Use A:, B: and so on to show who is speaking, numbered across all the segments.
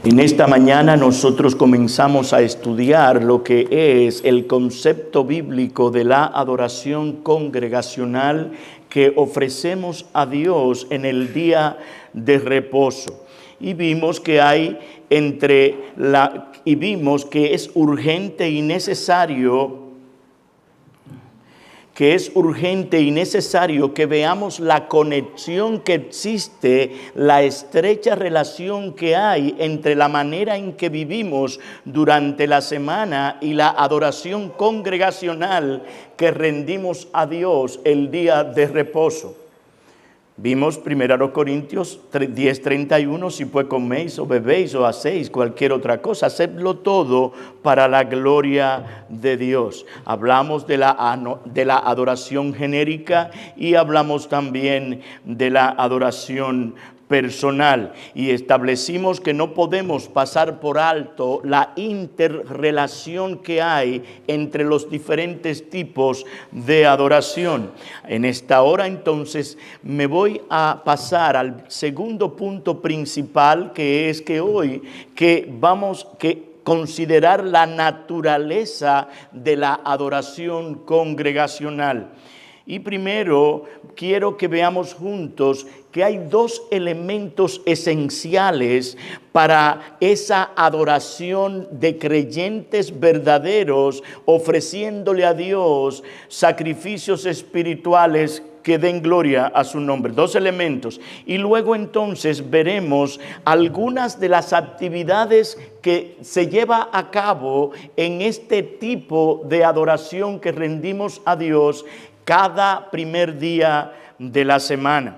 A: En esta mañana nosotros comenzamos a estudiar lo que es el concepto bíblico de la adoración congregacional que ofrecemos a Dios en el día de reposo. Y vimos que vimos que es urgente y necesario que veamos la conexión que existe, la estrecha relación que hay entre la manera en que vivimos durante la semana y la adoración congregacional que rendimos a Dios el día de reposo. Vimos 1 Corintios 10:31, si pues coméis o bebéis o hacéis cualquier otra cosa, hacedlo todo para la gloria de Dios. Hablamos de la adoración genérica y hablamos también de la adoración personal, y establecimos que no podemos pasar por alto la interrelación que hay entre los diferentes tipos de adoración. En esta hora entonces me voy a pasar al segundo punto principal, que es que hoy vamos a considerar la naturaleza de la adoración congregacional. Y primero quiero que veamos juntos que hay dos elementos esenciales para esa adoración de creyentes verdaderos, ofreciéndole a Dios sacrificios espirituales que den gloria a su nombre. Dos elementos. Y luego entonces veremos algunas de las actividades que se lleva a cabo en este tipo de adoración que rendimos a Dios cada primer día de la semana.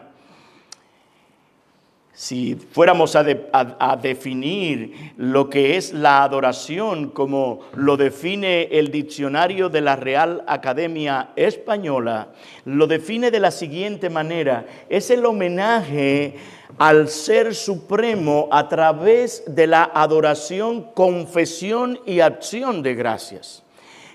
A: Si fuéramos a definir lo que es la adoración como lo define el diccionario de la Real Academia Española, lo define de la siguiente manera: es el homenaje al Ser Supremo a través de la adoración, confesión y acción de gracias.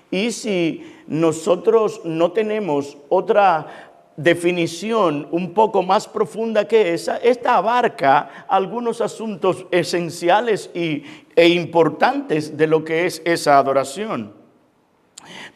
A: Y si nosotros no tenemos otra definición un poco más profunda que esta abarca algunos asuntos esenciales e importantes de lo que es esa adoración.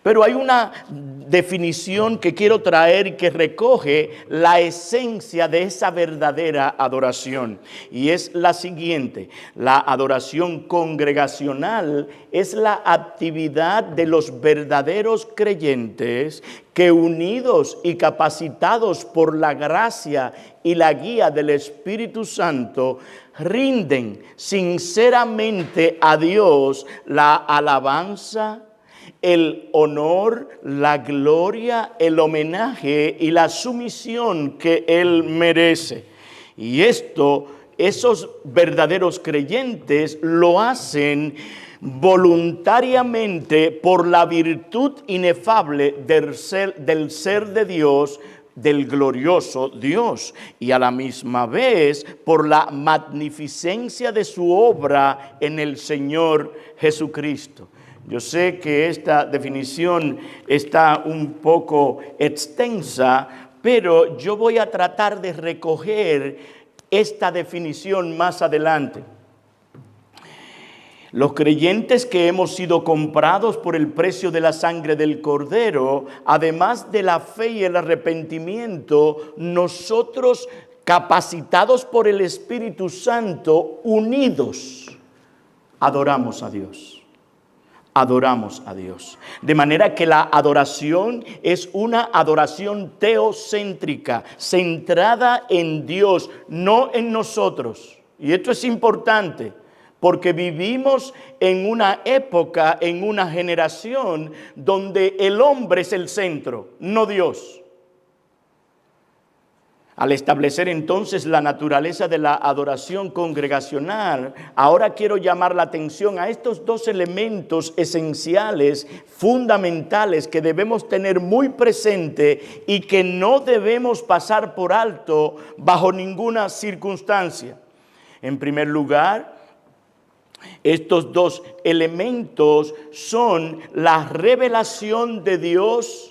A: Pero hay una definición que quiero traer que recoge la esencia de esa verdadera adoración, y es la siguiente: la adoración congregacional es la actividad de los verdaderos creyentes que, unidos y capacitados por la gracia y la guía del Espíritu Santo, rinden sinceramente a Dios la alabanza, el honor, la gloria, el homenaje y la sumisión que Él merece. Y esos verdaderos creyentes lo hacen voluntariamente por la virtud inefable del ser de Dios, del glorioso Dios, y a la misma vez por la magnificencia de su obra en el Señor Jesucristo. Yo sé que esta definición está un poco extensa, pero yo voy a tratar de recoger esta definición más adelante. Los creyentes que hemos sido comprados por el precio de la sangre del Cordero, además de la fe y el arrepentimiento, nosotros, capacitados por el Espíritu Santo, unidos, adoramos a Dios. Adoramos a Dios. De manera que la adoración es una adoración teocéntrica, centrada en Dios, no en nosotros. Y esto es importante, porque vivimos en una época, en una generación donde el hombre es el centro, no Dios. Al establecer entonces la naturaleza de la adoración congregacional, ahora quiero llamar la atención a estos dos elementos esenciales, fundamentales, que debemos tener muy presente y que no debemos pasar por alto bajo ninguna circunstancia. En primer lugar, estos dos elementos son la revelación de Dios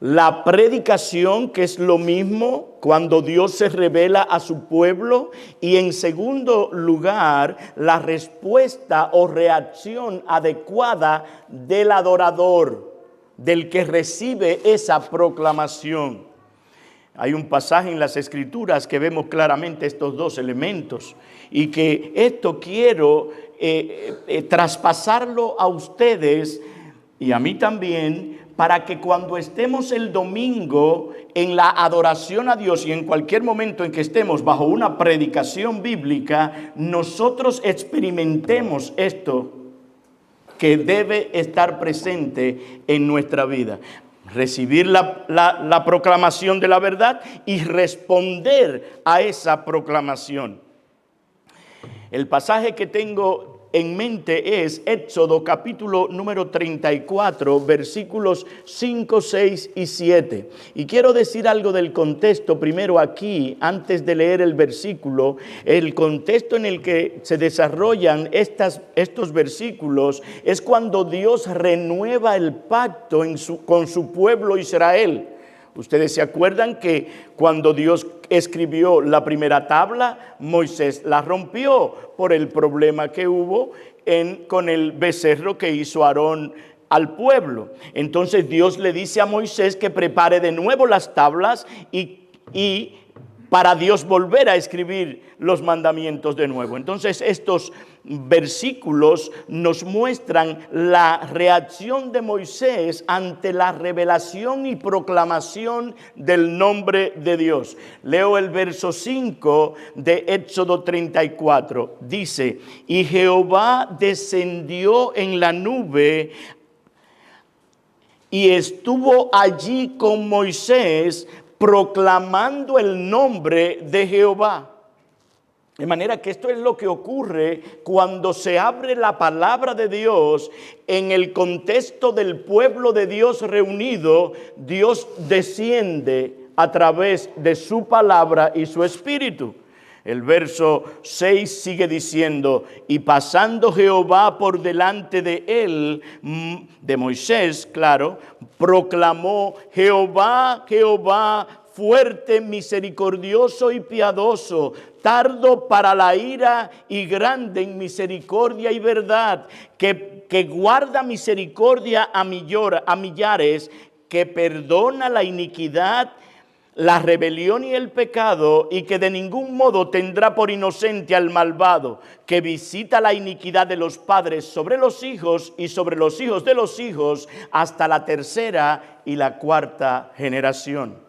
A: La predicación, que es lo mismo cuando Dios se revela a su pueblo. Y en segundo lugar, la respuesta o reacción adecuada del adorador, del que recibe esa proclamación. Hay un pasaje en las Escrituras que vemos claramente estos dos elementos, y que esto quiero traspasarlo a ustedes y a mí también, para que cuando estemos el domingo en la adoración a Dios y en cualquier momento en que estemos bajo una predicación bíblica, nosotros experimentemos esto que debe estar presente en nuestra vida. Recibir la proclamación de la verdad y responder a esa proclamación. El pasaje que tengo en mente es Éxodo capítulo número 34, versículos 5, 6 y 7. Y quiero decir algo del contexto primero aquí, antes de leer el versículo. El contexto en el que se desarrollan estos versículos es cuando Dios renueva el pacto con su pueblo Israel. Ustedes se acuerdan que cuando Dios escribió la primera tabla, Moisés la rompió por el problema que hubo con el becerro que hizo Aarón al pueblo. Entonces Dios le dice a Moisés que prepare de nuevo las tablas y para Dios volver a escribir los mandamientos de nuevo. Entonces estos versículos nos muestran la reacción de Moisés ante la revelación y proclamación del nombre de Dios. Leo el verso 5 de Éxodo 34. Dice: y Jehová descendió en la nube y estuvo allí con Moisés, proclamando el nombre de Jehová. De manera que esto es lo que ocurre cuando se abre la palabra de Dios en el contexto del pueblo de Dios reunido. Dios desciende a través de su palabra y su espíritu. El verso 6 sigue diciendo: y pasando Jehová por delante de él, de Moisés, claro, proclamó: Jehová, Jehová, fuerte, misericordioso y piadoso, tardo para la ira y grande en misericordia y verdad, que guarda misericordia a millares, que perdona la iniquidad, la rebelión y el pecado, y que de ningún modo tendrá por inocente al malvado, que visita la iniquidad de los padres sobre los hijos y sobre los hijos de los hijos, hasta la tercera y la cuarta generación.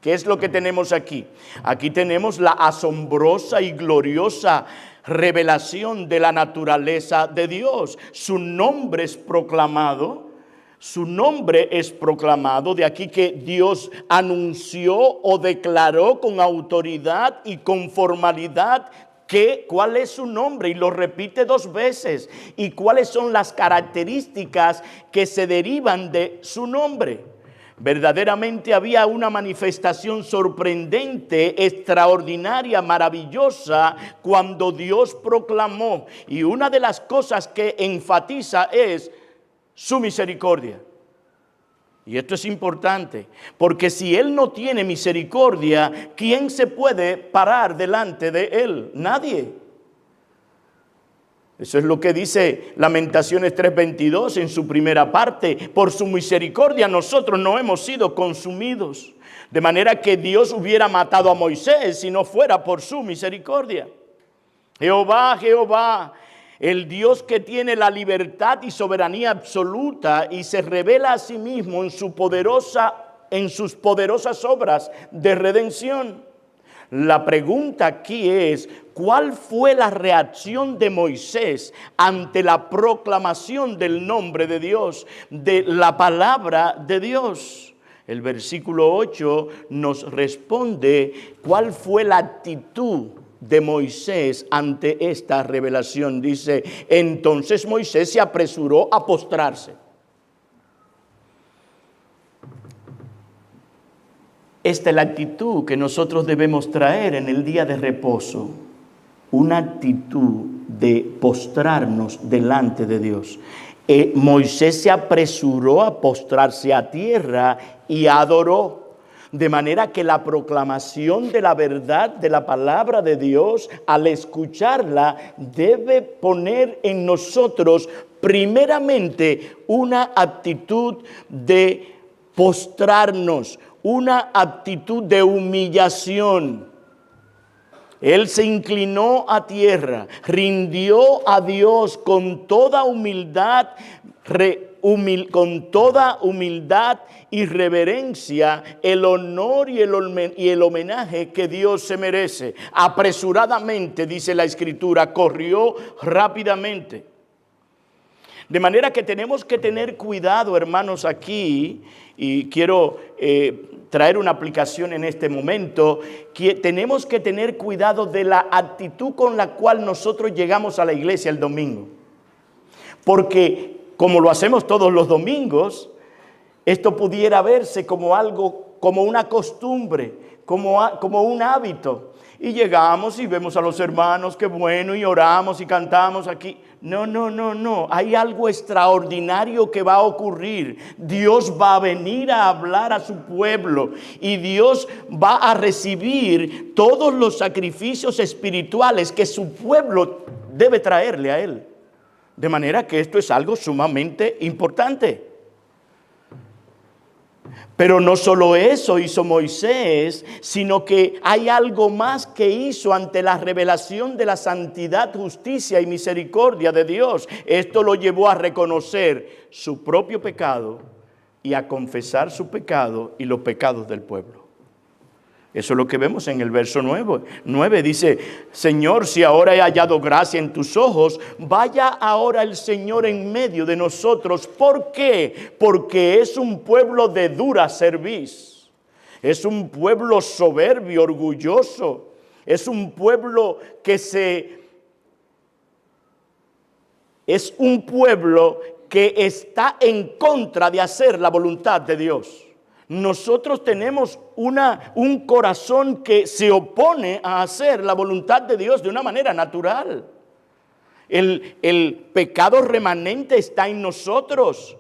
A: ¿Qué es lo que tenemos aquí? Aquí tenemos la asombrosa y gloriosa revelación de la naturaleza de Dios. Su nombre es proclamado. Su nombre es proclamado, de aquí que Dios anunció o declaró con autoridad y con formalidad cuál es su nombre, y lo repite 2 veces, y cuáles son las características que se derivan de su nombre. Verdaderamente había una manifestación sorprendente, extraordinaria, maravillosa cuando Dios proclamó, y una de las cosas que enfatiza es su misericordia. Y esto es importante, porque si Él no tiene misericordia, ¿quién se puede parar delante de Él? Nadie. Eso es lo que dice Lamentaciones 3:22 en su primera parte: por su misericordia nosotros no hemos sido consumidos. De manera que Dios hubiera matado a Moisés si no fuera por su misericordia. Jehová, Jehová, el Dios que tiene la libertad y soberanía absoluta y se revela a sí mismo en sus poderosas obras de redención. La pregunta aquí es: ¿cuál fue la reacción de Moisés ante la proclamación del nombre de Dios, de la palabra de Dios? El versículo 8 nos responde cuál fue la actitud de Moisés ante esta revelación. Dice: entonces Moisés se apresuró a postrarse. Esta es la actitud que nosotros debemos traer en el día de reposo. Una actitud de postrarnos delante de Dios. Moisés se apresuró a postrarse a tierra y adoró. De manera que la proclamación de la verdad de la palabra de Dios, al escucharla, debe poner en nosotros primeramente una actitud de postrarnos, una actitud de humillación. Él se inclinó a tierra, rindió a Dios con toda humildad, y reverencia, el honor y el homenaje que Dios se merece. Apresuradamente, dice la Escritura, corrió rápidamente. De manera que tenemos que tener cuidado, hermanos, aquí, y quiero traer una aplicación en este momento, que tenemos que tener cuidado de la actitud con la cual nosotros llegamos a la iglesia el domingo. Porque como lo hacemos todos los domingos, esto pudiera verse como algo, como una costumbre, como un hábito. Y llegamos y vemos a los hermanos, qué bueno, y oramos y cantamos aquí. No. Hay algo extraordinario que va a ocurrir. Dios va a venir a hablar a su pueblo y Dios va a recibir todos los sacrificios espirituales que su pueblo debe traerle a Él. De manera que esto es algo sumamente importante. Pero no solo eso hizo Moisés, sino que hay algo más que hizo ante la revelación de la santidad, justicia y misericordia de Dios. Esto lo llevó a reconocer su propio pecado y a confesar su pecado y los pecados del pueblo. Eso es lo que vemos en el verso 9. Dice, Señor, si ahora he hallado gracia en tus ojos, vaya ahora el Señor en medio de nosotros. ¿Por qué? Porque es un pueblo de dura cerviz. Es un pueblo soberbio, orgulloso. Es un pueblo que está en contra de hacer la voluntad de Dios. Nosotros tenemos un corazón que se opone a hacer la voluntad de Dios de una manera natural. El pecado remanente está en nosotros.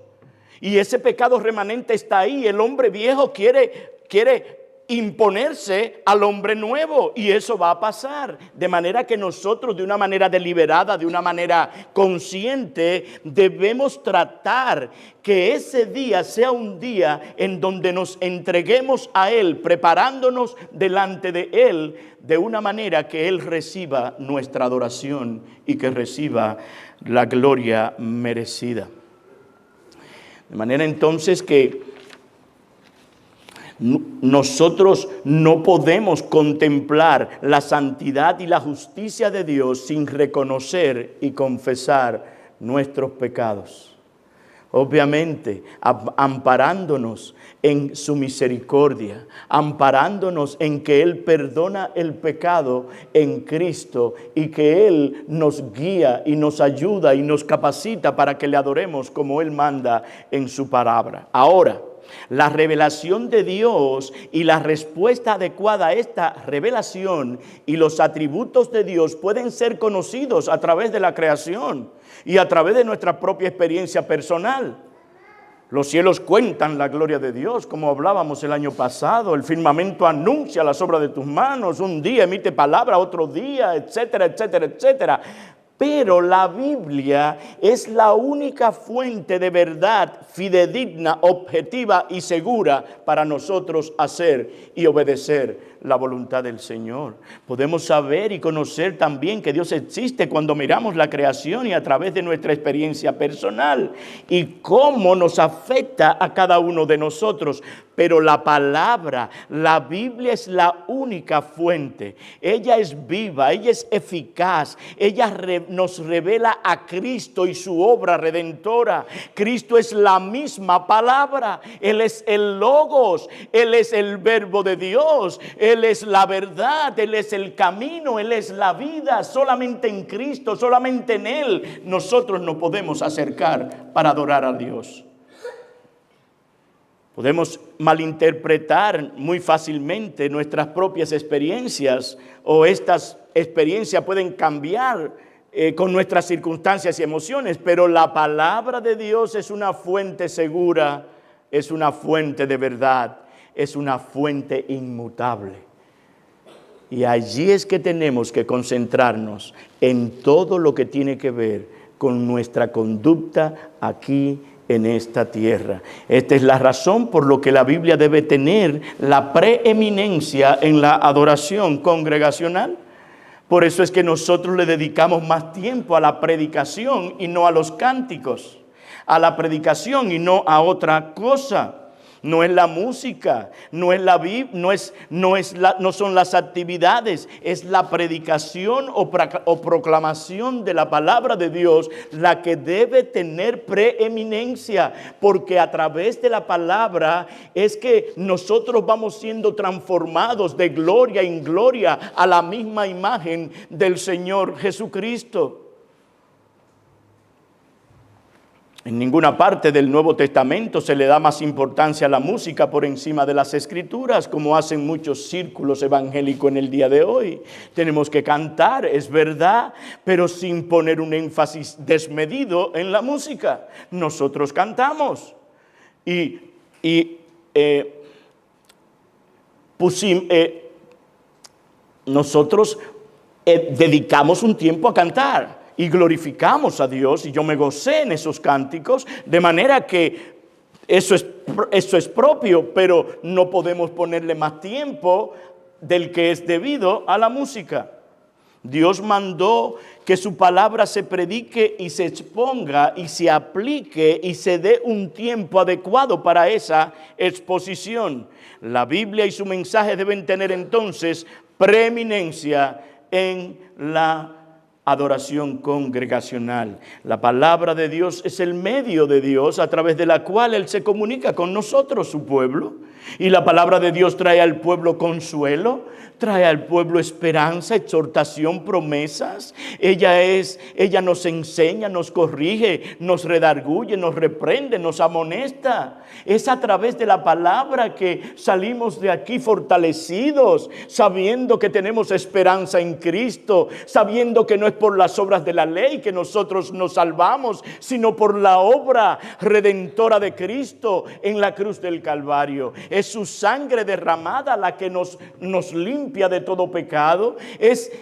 A: Y ese pecado remanente está ahí. El hombre viejo quiere imponerse al hombre nuevo, y eso va a pasar. De manera que nosotros, de una manera deliberada, de una manera consciente, debemos tratar que ese día sea un día en donde nos entreguemos a Él, preparándonos delante de Él, de una manera que Él reciba nuestra adoración y que reciba la gloria merecida. De manera entonces que nosotros no podemos contemplar la santidad y la justicia de Dios sin reconocer y confesar nuestros pecados. Obviamente, amparándonos en su misericordia, amparándonos en que Él perdona el pecado en Cristo y que Él nos guía y nos ayuda y nos capacita para que le adoremos como Él manda en su palabra. Ahora, la revelación de Dios y la respuesta adecuada a esta revelación y los atributos de Dios pueden ser conocidos a través de la creación y a través de nuestra propia experiencia personal. Los cielos cuentan la gloria de Dios, como hablábamos el año pasado. El firmamento anuncia las obras de tus manos. Un día emite palabra, otro día, etcétera, etcétera, etcétera. Pero la Biblia es la única fuente de verdad fidedigna, objetiva y segura para nosotros hacer y obedecer la voluntad del Señor. Podemos saber y conocer también que Dios existe cuando miramos la creación y a través de nuestra experiencia personal y cómo nos afecta a cada uno de nosotros. Pero la palabra, la Biblia es la única fuente. Ella es viva, ella es eficaz, ella nos revela a Cristo y su obra redentora. Cristo es la misma palabra, Él es el Logos, Él es el Verbo de Dios, Él es la verdad, Él es el camino, Él es la vida. Solamente en Cristo, solamente en Él nosotros nos podemos acercar para adorar a Dios. Podemos malinterpretar muy fácilmente nuestras propias experiencias, o estas experiencias pueden cambiar con nuestras circunstancias y emociones, pero la palabra de Dios es una fuente segura es una fuente de verdad, es una fuente inmutable. Y allí es que tenemos que concentrarnos en todo lo que tiene que ver con nuestra conducta aquí en esta tierra. Esta es la razón por lo que la Biblia debe tener la preeminencia en la adoración congregacional. Por eso es que nosotros le dedicamos más tiempo a la predicación y no a los cánticos, a la predicación y no a otra cosa. No es la música, no es la Biblia, no son las actividades, es la predicación o proclamación de la palabra de Dios la que debe tener preeminencia, porque a través de la palabra es que nosotros vamos siendo transformados de gloria en gloria a la misma imagen del Señor Jesucristo. En ninguna parte del Nuevo Testamento se le da más importancia a la música por encima de las Escrituras, como hacen muchos círculos evangélicos en el día de hoy. Tenemos que cantar, es verdad, pero sin poner un énfasis desmedido en la música. Nosotros cantamos nosotros dedicamos un tiempo a cantar. Y glorificamos a Dios, y yo me gocé en esos cánticos, de manera que eso es propio, pero no podemos ponerle más tiempo del que es debido a la música. Dios mandó que su palabra se predique y se exponga y se aplique y se dé un tiempo adecuado para esa exposición. La Biblia y su mensaje deben tener entonces preeminencia en la adoración congregacional. La palabra de Dios es el medio de Dios a través de la cual Él se comunica con nosotros, su pueblo. Y la palabra de Dios trae al pueblo consuelo, trae al pueblo esperanza, exhortación, promesas. Ella nos enseña, nos corrige, nos redarguye, nos reprende, nos amonesta. Es a través de la palabra que salimos de aquí fortalecidos, sabiendo que tenemos esperanza en Cristo, sabiendo que no es por las obras de la ley que nosotros nos salvamos, sino por la obra redentora de Cristo en la cruz del Calvario. Es su sangre derramada la que nos limpia de todo pecado. Es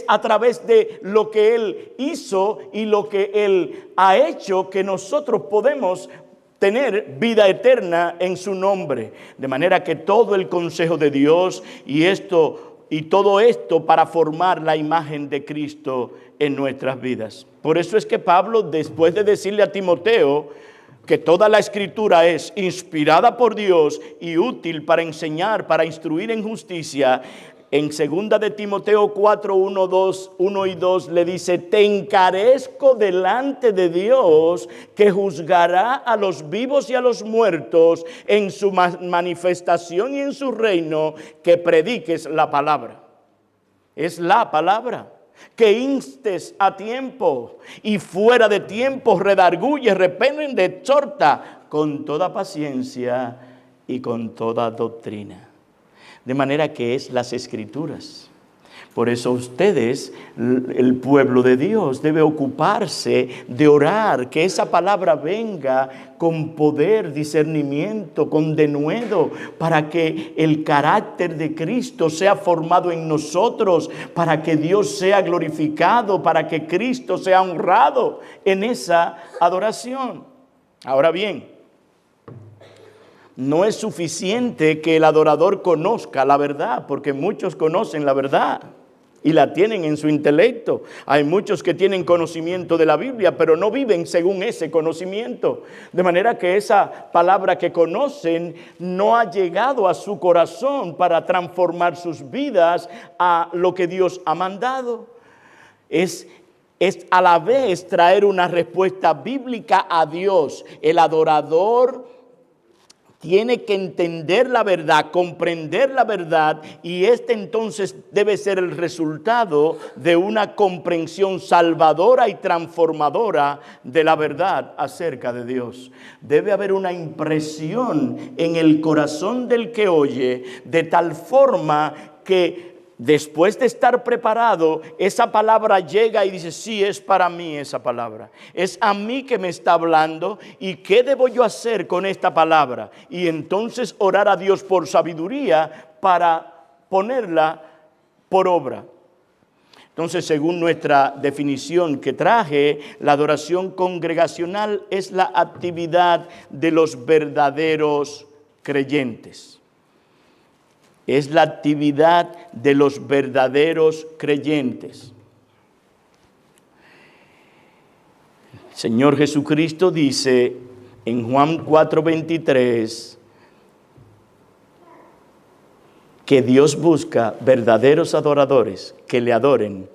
A: a través de lo que Él hizo y lo que Él ha hecho que nosotros podemos tener vida eterna en su nombre. De manera que todo el consejo de Dios y todo esto para formar la imagen de Cristo en nuestras vidas. Por eso es que Pablo, después de decirle a Timoteo que toda la Escritura es inspirada por Dios y útil para enseñar, para instruir en justicia, en 2 de Timoteo 4, 1 y 2 le dice: te encarezco delante de Dios, que juzgará a los vivos y a los muertos en su manifestación y en su reino, que prediques la palabra. Es la palabra. Que instes a tiempo y fuera de tiempo, redarguye, reprende, exhorta con toda paciencia y con toda doctrina. De manera que es las Escrituras. Por eso ustedes, el pueblo de Dios, debe ocuparse de orar, que esa palabra venga con poder, discernimiento, con denuedo, para que el carácter de Cristo sea formado en nosotros, para que Dios sea glorificado, para que Cristo sea honrado en esa adoración. Ahora bien, no es suficiente que el adorador conozca la verdad, porque muchos conocen la verdad y la tienen en su intelecto. Hay muchos que tienen conocimiento de la Biblia, pero no viven según ese conocimiento. De manera que esa palabra que conocen no ha llegado a su corazón para transformar sus vidas a lo que Dios ha mandado. Es a la vez traer una respuesta bíblica a Dios. El adorador tiene que entender la verdad, comprender la verdad, y entonces debe ser el resultado de una comprensión salvadora y transformadora de la verdad acerca de Dios. Debe haber una impresión en el corazón del que oye, de tal forma que Después de estar preparado, esa palabra llega y dice, sí, es para mí esa palabra. Es a mí que me está hablando y ¿qué debo yo hacer con esta palabra? Y entonces orar a Dios por sabiduría para ponerla por obra. Entonces, según nuestra definición que traje, la adoración congregacional es la actividad de los verdaderos creyentes. Es la actividad de los verdaderos creyentes. El Señor Jesucristo dice en Juan 4:23 que Dios busca verdaderos adoradores que le adoren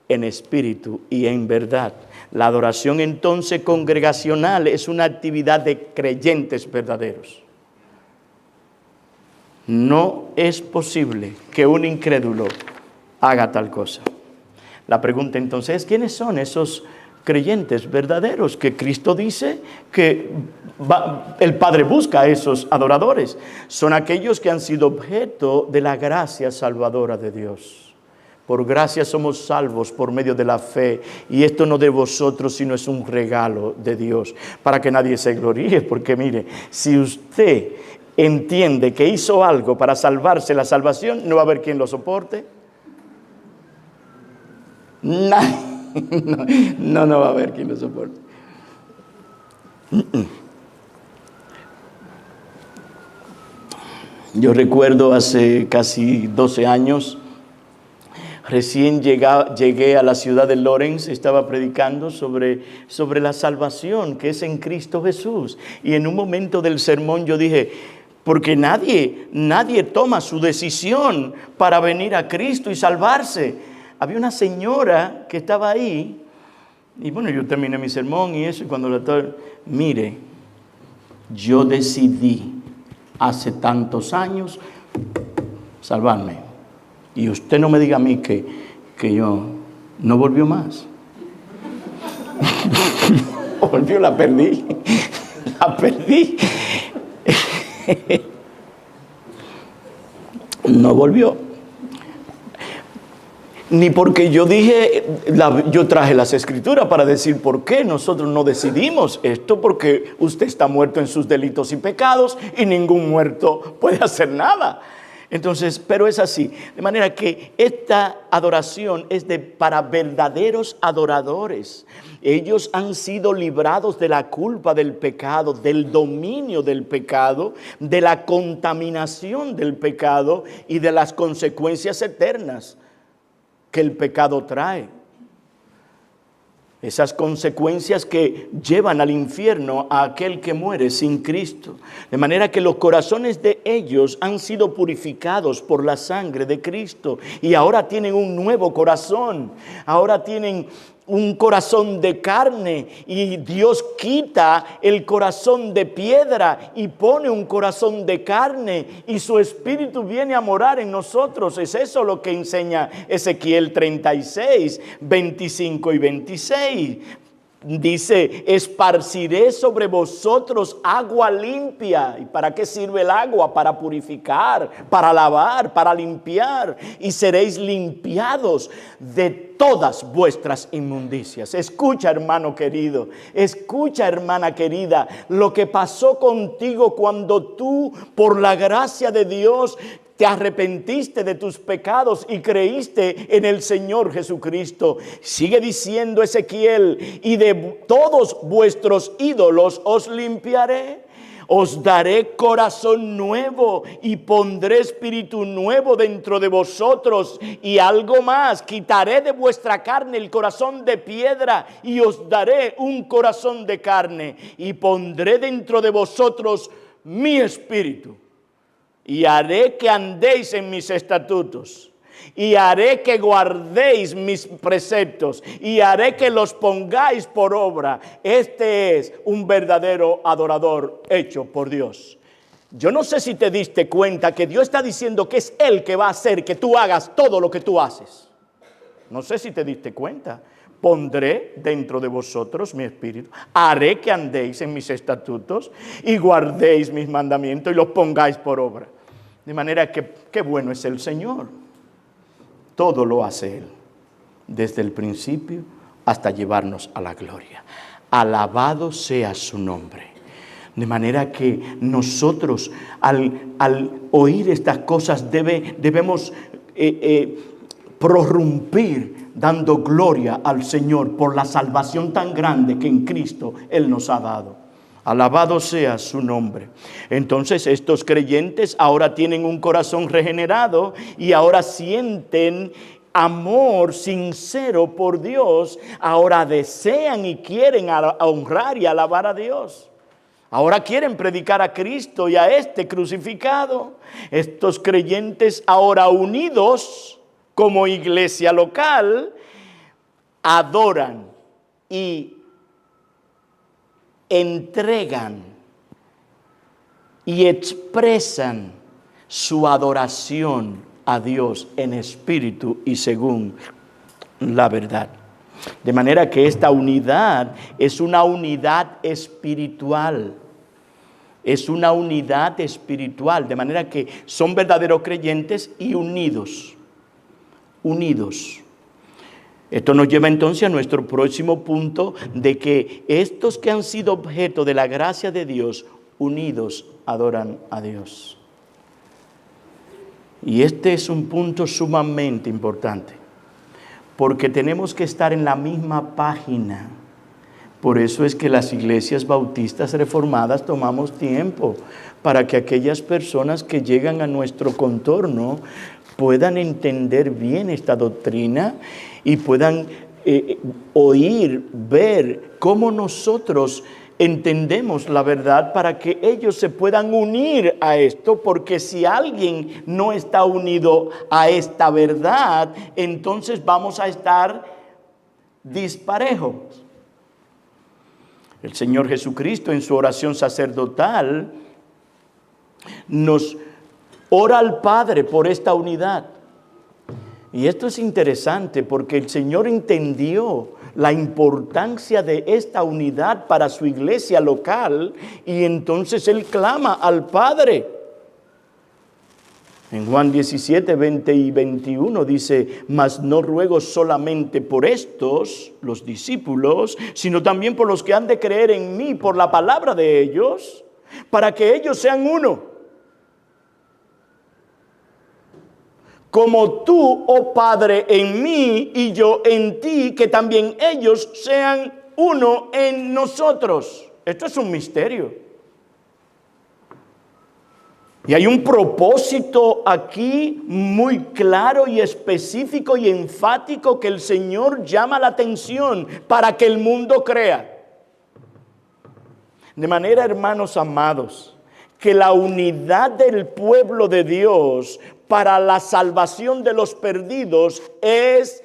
A: en espíritu y en verdad. La adoración entonces congregacional es una actividad de creyentes verdaderos. No es posible que un incrédulo haga tal cosa. La pregunta entonces es, ¿quiénes son esos creyentes verdaderos que Cristo dice que el Padre busca a esos adoradores? Son aquellos que han sido objeto de la gracia salvadora de Dios. Por gracia somos salvos por medio de la fe, y esto no de vosotros, sino es un regalo de Dios, para que nadie se gloríe, porque mire, si usted entiende que hizo algo para salvarse, la salvación, no va a haber quien lo soporte. No va a haber quien lo soporte. Yo recuerdo hace casi 12 años, recién llegué a la ciudad de Lawrence, estaba predicando sobre la salvación que es en Cristo Jesús. Y en un momento del sermón yo dije, porque nadie toma su decisión para venir a Cristo y salvarse. Había una señora que estaba ahí, y bueno, yo terminé mi sermón y eso, y cuando mire, yo decidí hace tantos años salvarme. Y usted no me diga a mí que yo no volvió más. Volvió, la perdí. La perdí. No volvió. Ni porque yo dije, yo traje las escrituras para decir por qué nosotros no decidimos esto, porque usted está muerto en sus delitos y pecados y ningún muerto puede hacer nada. Entonces, pero es así. De manera que esta adoración es para verdaderos adoradores. Ellos han sido librados de la culpa del pecado, del dominio del pecado, de la contaminación del pecado y de las consecuencias eternas que el pecado trae. Esas consecuencias que llevan al infierno a aquel que muere sin Cristo. De manera que los corazones de ellos han sido purificados por la sangre de Cristo. Y ahora tienen un nuevo corazón. Ahora tienen un corazón de carne. Y Dios quita el corazón de piedra y pone un corazón de carne. Y su Espíritu viene a morar en nosotros. Es eso lo que enseña Ezequiel 36, 25 y 26. Dice, esparciré sobre vosotros agua limpia. ¿Y para qué sirve el agua? Para purificar, para lavar, para limpiar. Y seréis limpiados de todas vuestras inmundicias. Escucha, hermano querido, escucha, hermana querida, lo que pasó contigo cuando tú, por la gracia de Dios, te arrepentiste de tus pecados y creíste en el Señor Jesucristo. Sigue diciendo Ezequiel, y de todos vuestros ídolos os limpiaré. Os daré corazón nuevo y pondré espíritu nuevo dentro de vosotros. Y algo más, quitaré de vuestra carne el corazón de piedra y os daré un corazón de carne. Y pondré dentro de vosotros mi espíritu. Y haré que andéis en mis estatutos, y haré que guardéis mis preceptos, y haré que los pongáis por obra. Este es un verdadero adorador hecho por Dios. Yo no sé si te diste cuenta que Dios está diciendo que es Él que va a hacer que tú hagas todo lo que tú haces. No sé si te diste cuenta. Pondré dentro de vosotros mi espíritu, haré que andéis en mis estatutos y guardéis mis mandamientos y los pongáis por obra. De manera que qué bueno es el Señor. todo lo hace Él, desde el principio hasta llevarnos a la gloria. Alabado sea su nombre. De manera que nosotros al oír estas cosas debemos prorrumpir dando gloria al Señor por la salvación tan grande que en Cristo Él nos ha dado. Alabado sea su nombre. Entonces estos creyentes ahora tienen un corazón regenerado y ahora sienten amor sincero por Dios. Ahora desean y quieren honrar y alabar a Dios. Ahora quieren predicar a Cristo y a este crucificado. Estos creyentes ahora unidos como iglesia local adoran y entregan y expresan su adoración a Dios en espíritu y según la verdad. De manera que esta unidad es una unidad espiritual. Es una unidad espiritual, de manera que son verdaderos creyentes y unidos. Unidos. Esto nos lleva entonces a nuestro próximo punto de que estos que han sido objeto de la gracia de Dios, unidos, adoran a Dios. Y este es un punto sumamente importante, porque tenemos que estar en la misma página. Por eso es que las iglesias bautistas reformadas tomamos tiempo para que aquellas personas que llegan a nuestro contorno puedan entender bien esta doctrina y puedan oír, ver cómo nosotros entendemos la verdad para que ellos se puedan unir a esto, porque si alguien no está unido a esta verdad, entonces vamos a estar disparejos. El Señor Jesucristo en su oración sacerdotal nos ora al Padre por esta unidad. Y esto es interesante porque el Señor entendió la importancia de esta unidad para su iglesia local y entonces Él clama al Padre. En Juan 17, 20 y 21 dice: mas no ruego solamente por estos, los discípulos, sino también por los que han de creer en mí por la palabra de ellos, para que ellos sean uno. Como tú, oh Padre, en mí y yo en ti, que también ellos sean uno en nosotros. Esto es un misterio. Y hay un propósito aquí muy claro y específico y enfático que el Señor llama la atención para que el mundo crea. De manera, hermanos amados, que la unidad del pueblo de Dios para la salvación de los perdidos es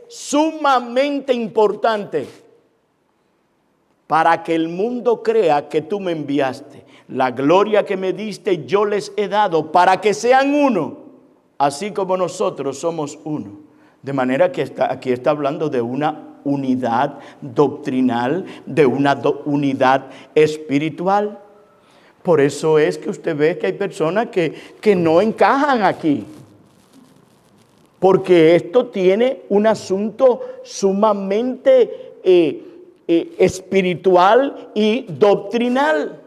A: sumamente importante para que el mundo crea que tú me enviaste. La gloria que me diste yo les he dado para que sean uno, así como nosotros somos uno. De manera que aquí está hablando de una unidad doctrinal, de una unidad espiritual. Por eso es que usted ve que hay personas que no encajan aquí. Porque esto tiene un asunto sumamente espiritual y doctrinal.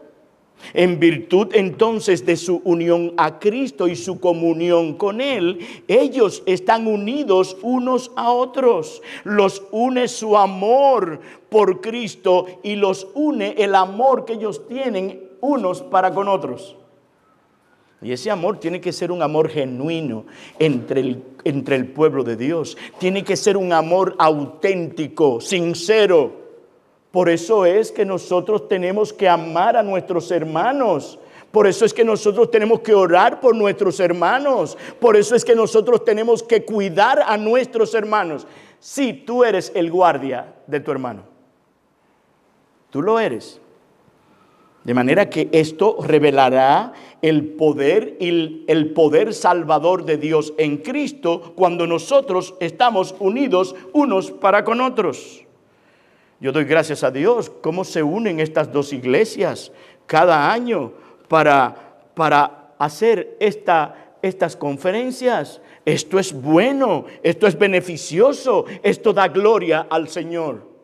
A: En virtud entonces de su unión a Cristo y su comunión con Él, ellos están unidos unos a otros. Los une su amor por Cristo y los une el amor que ellos tienen unos para con otros. Y ese amor tiene que ser un amor genuino entre el pueblo de Dios. Tiene que ser un amor auténtico, sincero. Por eso es que nosotros tenemos que amar a nuestros hermanos. Por eso es que nosotros tenemos que orar por nuestros hermanos. Por eso es que nosotros tenemos que cuidar a nuestros hermanos. Si tú eres el guardia de tu hermano, tú lo eres. De manera que esto revelará el poder y el poder salvador de Dios en Cristo cuando nosotros estamos unidos unos para con otros. Yo doy gracias a Dios cómo se unen estas dos iglesias cada año para hacer esta estas conferencias. Esto es bueno, esto es beneficioso, esto da gloria al Señor.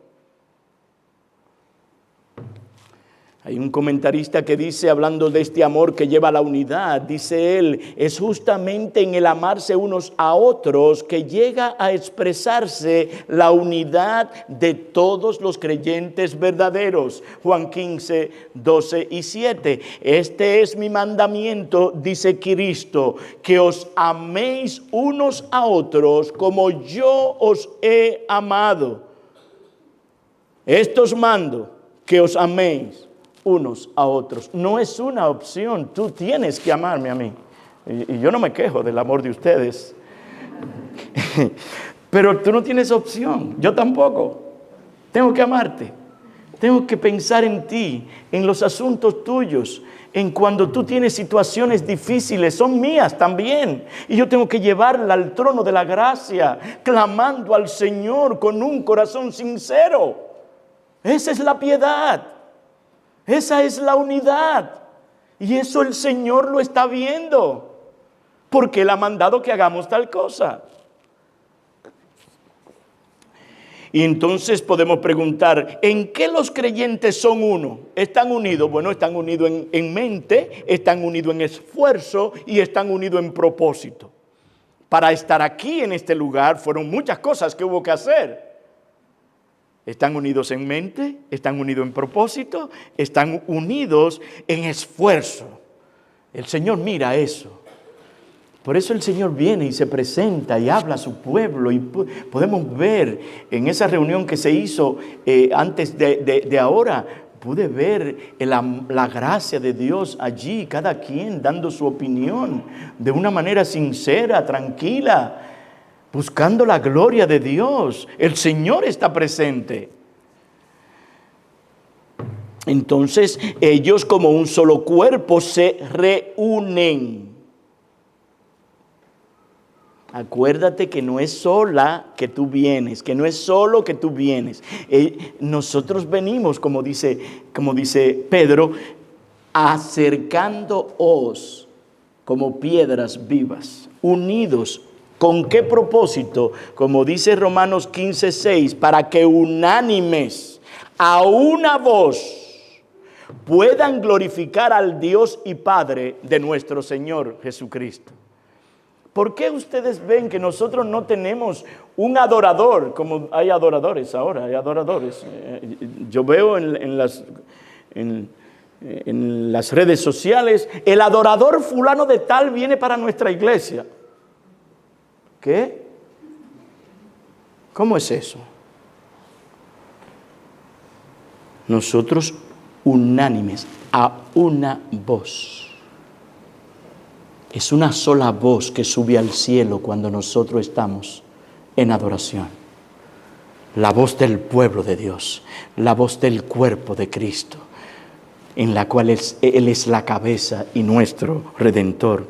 A: Hay un comentarista que dice, hablando de este amor que lleva a la unidad, dice él, es justamente en el amarse unos a otros que llega a expresarse la unidad de todos los creyentes verdaderos. Juan 15, 12 y 7. Este es mi mandamiento, dice Cristo, que os améis unos a otros como yo os he amado. Esto os mando, que os améis unos a otros. No es una opción, tú tienes que amarme a mí. Y yo no me quejo del amor de ustedes. Pero tú no tienes opción, yo tampoco. Tengo que amarte. Tengo que pensar en ti, en los asuntos tuyos, en cuando tú tienes situaciones difíciles, son mías también. Y yo tengo que llevarla al trono de la gracia, clamando al Señor con un corazón sincero. Esa es la piedad. Esa es la unidad. Y eso el Señor lo está viendo. Porque Él ha mandado que hagamos tal cosa. Y entonces podemos preguntar, ¿en qué los creyentes son uno? ¿Están unidos? Bueno, están unidos en mente, están unidos en esfuerzo y están unidos en propósito. Para estar aquí en este lugar fueron muchas cosas que hubo que hacer. Están unidos en mente, están unidos en propósito, están unidos en esfuerzo. El Señor mira eso. Por eso el Señor viene y se presenta y habla a su pueblo. Y podemos ver en esa reunión que se hizo antes de ahora, pude ver la gracia de Dios allí, cada quien dando su opinión de una manera sincera, tranquila, buscando la gloria de Dios. El Señor está presente. Entonces, ellos como un solo cuerpo se reúnen. Acuérdate que no es sola que tú vienes, que no es solo que tú vienes. Nosotros venimos, como dice Pedro, acercándoos como piedras vivas, unidos. ¿Con qué propósito? Como dice Romanos 15:6, para que unánimes a una voz puedan glorificar al Dios y Padre de nuestro Señor Jesucristo. ¿Por qué ustedes ven que nosotros no tenemos un adorador? Como hay adoradores ahora, hay adoradores. Yo veo en las redes sociales, el adorador fulano de tal viene para nuestra iglesia. ¿Qué? ¿Cómo es eso? Nosotros unánimes a una voz. Es una sola voz que sube al cielo cuando nosotros estamos en adoración. La voz del pueblo de Dios, la voz del cuerpo de Cristo, en la cual Él es la cabeza y nuestro Redentor.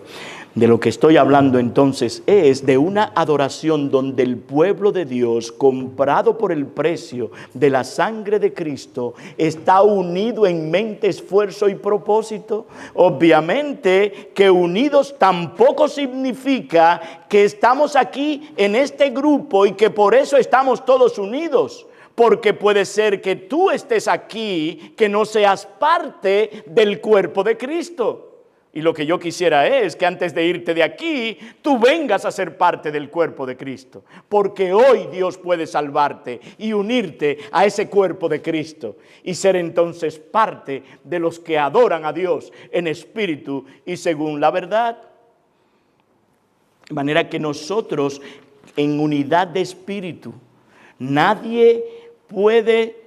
A: De lo que estoy hablando entonces es de una adoración donde el pueblo de Dios, comprado por el precio de la sangre de Cristo, está unido en mente, esfuerzo y propósito. Obviamente que unidos tampoco significa que estamos aquí en este grupo y que por eso estamos todos unidos. Porque puede ser que tú estés aquí, que no seas parte del cuerpo de Cristo. Y lo que yo quisiera es que antes de irte de aquí, tú vengas a ser parte del cuerpo de Cristo. Porque hoy Dios puede salvarte y unirte a ese cuerpo de Cristo. Y ser entonces parte de los que adoran a Dios en espíritu y según la verdad. De manera que nosotros, en unidad de espíritu, nadie puede,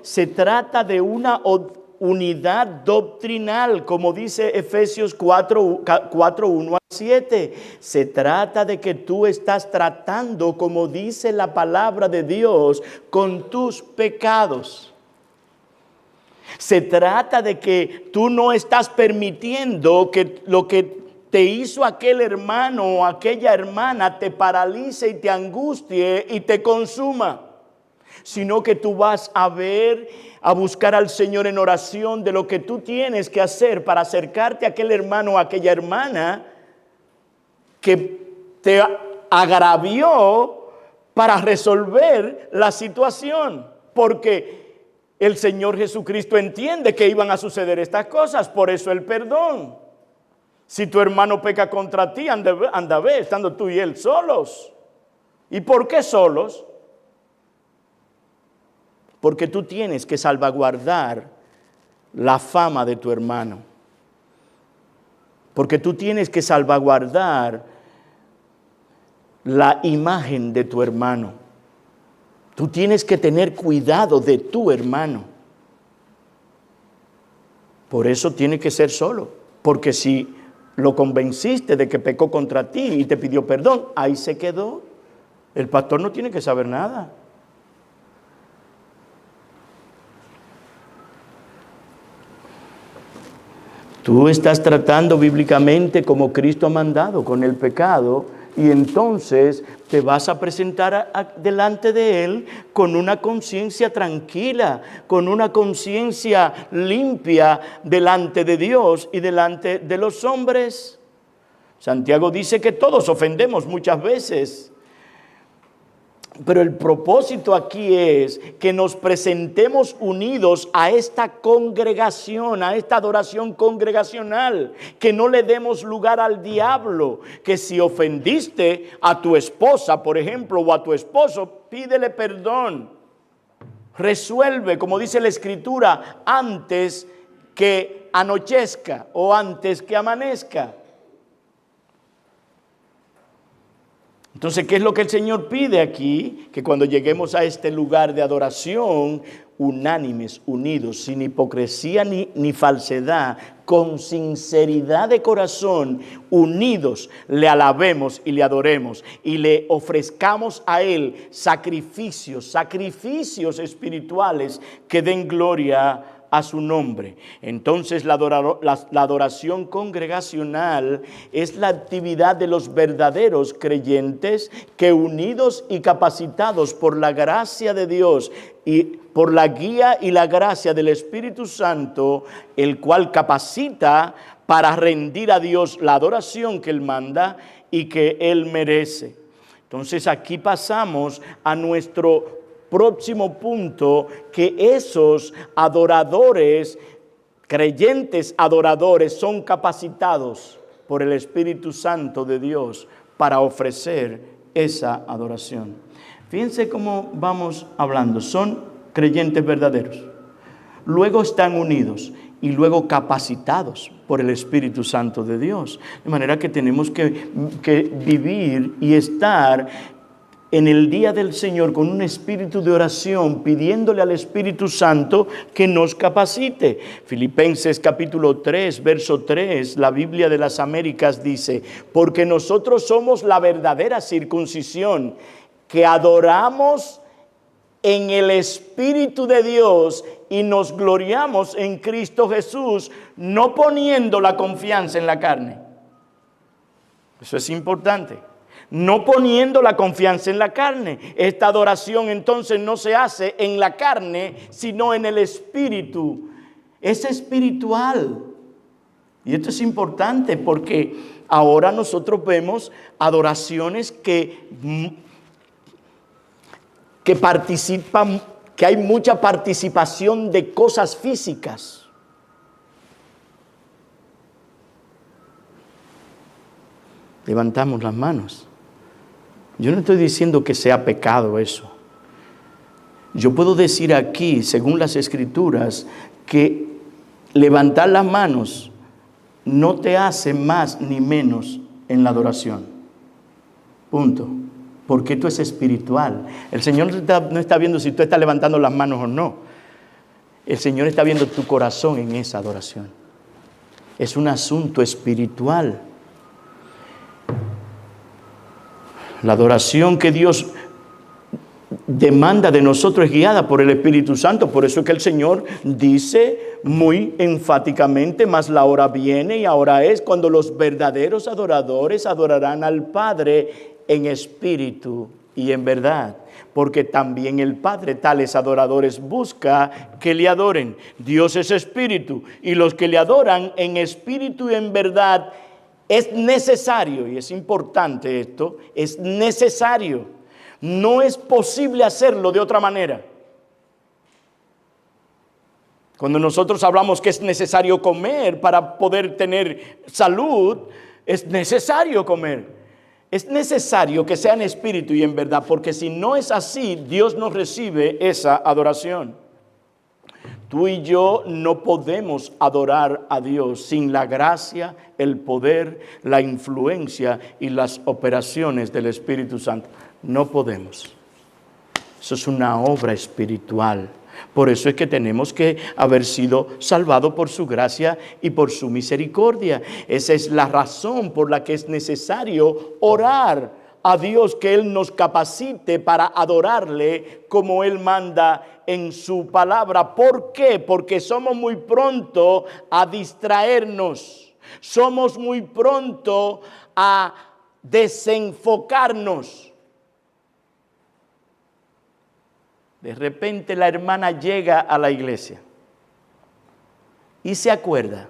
A: se trata de una unidad doctrinal, como dice Efesios 4, 1 al 7. Se trata de que tú estás tratando, como dice la palabra de Dios, con tus pecados. Se trata de que tú no estás permitiendo que lo que te hizo aquel hermano o aquella hermana te paralice y te angustie y te consuma. sino que tú vas a ver, a buscar al Señor en oración de lo que tú tienes que hacer para acercarte a aquel hermano o a aquella hermana que te agravió, para resolver la situación. Porque el Señor Jesucristo entiende que iban a suceder estas cosas, por eso el perdón. Si tu hermano peca contra ti, anda a ver, estando tú y él solos. ¿Y por qué solos? Porque tú tienes que salvaguardar la fama de tu hermano. Porque tú tienes que salvaguardar la imagen de tu hermano. Tú tienes que tener cuidado de tu hermano. Por eso tiene que ser solo. Porque si lo convenciste de que pecó contra ti y te pidió perdón, ahí se quedó. El pastor no tiene que saber nada. Tú estás tratando bíblicamente como Cristo ha mandado con el pecado, y entonces te vas a presentar delante de Él con una conciencia tranquila, con una conciencia limpia delante de Dios y delante de los hombres. Santiago dice que todos ofendemos muchas veces. Pero el propósito aquí es que nos presentemos unidos a esta congregación, a esta adoración congregacional, que no le demos lugar al diablo, que si ofendiste a tu esposa, por ejemplo, o a tu esposo, pídele perdón. Resuelve, como dice la Escritura, antes que anochezca o antes que amanezca. Entonces, ¿qué es lo que el Señor pide aquí? Que cuando lleguemos a este lugar de adoración, unánimes, unidos, sin hipocresía ni falsedad, con sinceridad de corazón, unidos, le alabemos y le adoremos y le ofrezcamos a Él sacrificios espirituales que den gloria a su nombre. Entonces la adoración congregacional es la actividad de los verdaderos creyentes que, unidos y capacitados por la gracia de Dios y por la guía y la gracia del Espíritu Santo, el cual capacita para rendir a Dios la adoración que Él manda y que Él merece. Entonces aquí pasamos a nuestro próximo punto, que esos adoradores, creyentes adoradores, son capacitados por el Espíritu Santo de Dios para ofrecer esa adoración. Fíjense cómo vamos hablando. Son creyentes verdaderos, luego están unidos y luego capacitados por el Espíritu Santo de Dios. De manera que tenemos que vivir y estar en el día del Señor con un espíritu de oración, pidiéndole al Espíritu Santo que nos capacite. Filipenses capítulo 3, verso 3, la Biblia de las Américas dice: porque nosotros somos la verdadera circuncisión, que adoramos en el Espíritu de Dios y nos gloriamos en Cristo Jesús, no poniendo la confianza en la carne. Eso es importante. No poniendo la confianza en la carne. Esta adoración entonces no se hace en la carne, sino en el Espíritu. Es espiritual. Y esto es importante porque ahora nosotros vemos adoraciones que participan, que hay mucha participación de cosas físicas. Levantamos las manos. Yo no estoy diciendo que sea pecado eso. Yo puedo decir aquí, según las Escrituras, que levantar las manos no te hace más ni menos en la adoración. Punto. Porque esto es espiritual. El Señor no está viendo si tú estás levantando las manos o no. El Señor está viendo tu corazón en esa adoración. Es un asunto espiritual. La adoración que Dios demanda de nosotros es guiada por el Espíritu Santo. Por eso es que el Señor dice muy enfáticamente: mas la hora viene y ahora es cuando los verdaderos adoradores adorarán al Padre en espíritu y en verdad, porque también el Padre tales adoradores busca que le adoren. Dios es espíritu, y los que le adoran en espíritu y en verdad es necesario, y es importante esto, es necesario. No es posible hacerlo de otra manera. Cuando nosotros hablamos que es necesario comer para poder tener salud, es necesario comer. Es necesario que sea en espíritu y en verdad, porque si no es así, Dios no recibe esa adoración. Tú y yo no podemos adorar a Dios sin la gracia, el poder, la influencia y las operaciones del Espíritu Santo. No podemos. Eso es una obra espiritual. Por eso es que tenemos que haber sido salvados por su gracia y por su misericordia. Esa es la razón por la que es necesario orar a Dios, que Él nos capacite para adorarle como Él manda en su palabra. ¿Por qué? Porque somos muy pronto a distraernos. Somos muy pronto a desenfocarnos. De repente la hermana llega a la iglesia y se acuerda,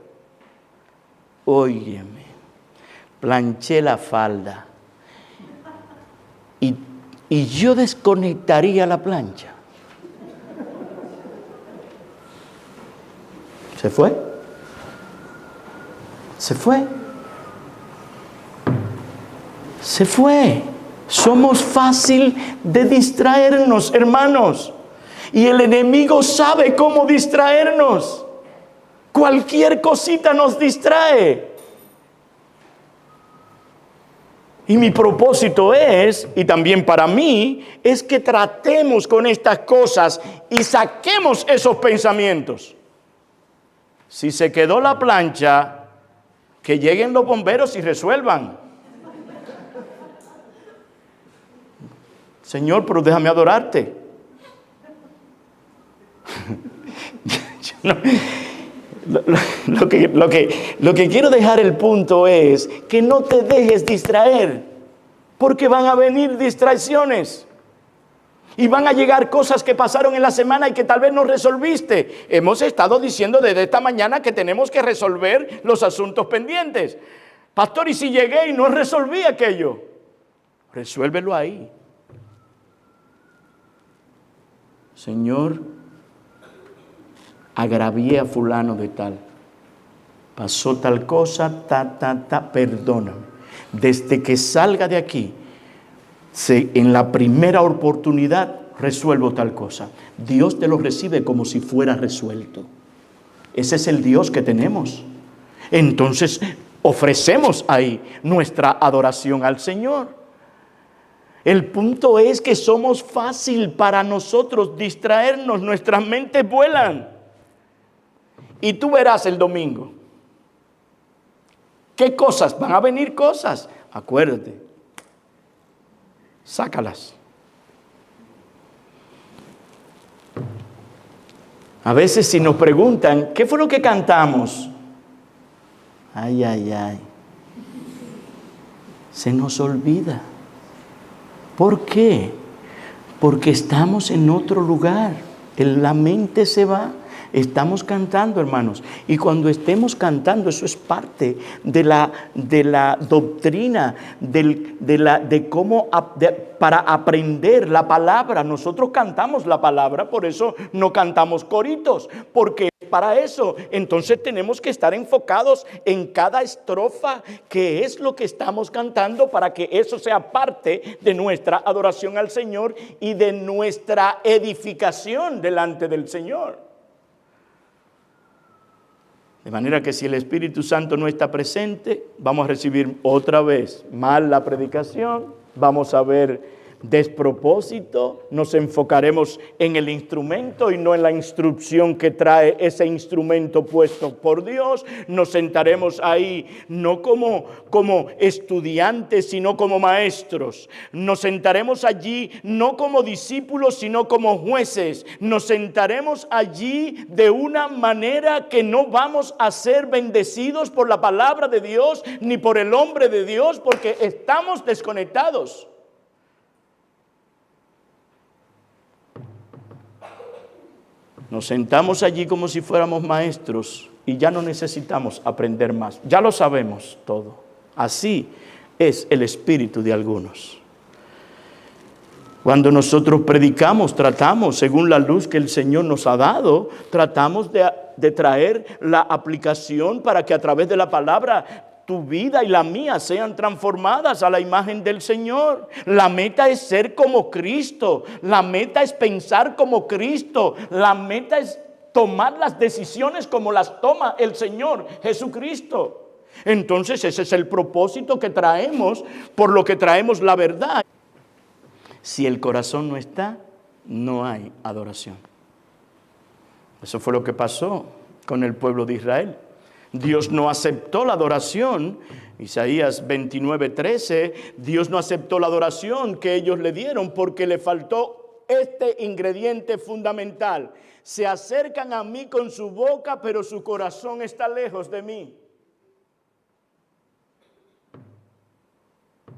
A: óyeme, planché la falda y yo desconectaría la plancha. ¿Se fue? ¿Se fue? Se fue. Somos fácil de distraernos, hermanos. Y el enemigo sabe cómo distraernos. Cualquier cosita nos distrae. Y mi propósito es, y también para mí, es que tratemos con estas cosas y saquemos esos pensamientos. Si se quedó la plancha, que lleguen los bomberos y resuelvan. Señor, pero déjame adorarte. Lo que quiero dejar el punto es que no te dejes distraer, porque van a venir distracciones y van a llegar cosas que pasaron en la semana y que tal vez no resolviste. Hemos estado diciendo desde esta mañana que tenemos que resolver los asuntos pendientes. Pastor, ¿y si llegué y no resolví aquello? Resuélvelo ahí. Señor, agravié a fulano de tal. Pasó tal cosa, perdóname. Desde que salga de aquí, en la primera oportunidad resuelvo tal cosa. Dios te lo recibe como si fuera resuelto. Ese es el Dios que tenemos. Entonces, ofrecemos ahí nuestra adoración al Señor. El punto es que somos fácil para nosotros distraernos, nuestras mentes vuelan. Y tú verás el domingo. ¿Qué cosas? Van a venir cosas. Acuérdate. Sácalas. A veces si nos preguntan, ¿qué fue lo que cantamos? Ay, ay, ay. Se nos olvida. ¿Por qué? Porque estamos en otro lugar. La mente se va. Estamos cantando, hermanos. Y cuando estemos cantando, eso es parte de la doctrina, para aprender la palabra. Nosotros cantamos la palabra, por eso no cantamos coritos, porque para eso. Entonces tenemos que estar enfocados en cada estrofa, que es lo que estamos cantando, para que eso sea parte de nuestra adoración al Señor y de nuestra edificación delante del Señor. De manera que si el Espíritu Santo no está presente, vamos a recibir otra vez mal la predicación, vamos a ver despropósito, nos enfocaremos en el instrumento y no en la instrucción que trae ese instrumento puesto por Dios. Nos sentaremos ahí no como estudiantes, sino como maestros. Nos sentaremos allí no como discípulos, sino como jueces. Nos sentaremos allí de una manera que no vamos a ser bendecidos por la palabra de Dios ni por el hombre de Dios, porque estamos desconectados. Nos sentamos allí como si fuéramos maestros y ya no necesitamos aprender más. Ya lo sabemos todo. Así es el espíritu de algunos. Cuando nosotros predicamos, tratamos, según la luz que el Señor nos ha dado, tratamos de traer la aplicación para que a través de la palabra tu vida y la mía sean transformadas a la imagen del Señor. La meta es ser como Cristo. La meta es pensar como Cristo. La meta es tomar las decisiones como las toma el Señor Jesucristo. Entonces ese es el propósito que traemos, por lo que traemos la verdad. Si el corazón no está, no hay adoración. Eso fue lo que pasó con el pueblo de Israel. Dios no aceptó la adoración. Isaías 29:13, Dios no aceptó la adoración que ellos le dieron porque le faltó este ingrediente fundamental. Se acercan a mí con su boca, pero su corazón está lejos de mí.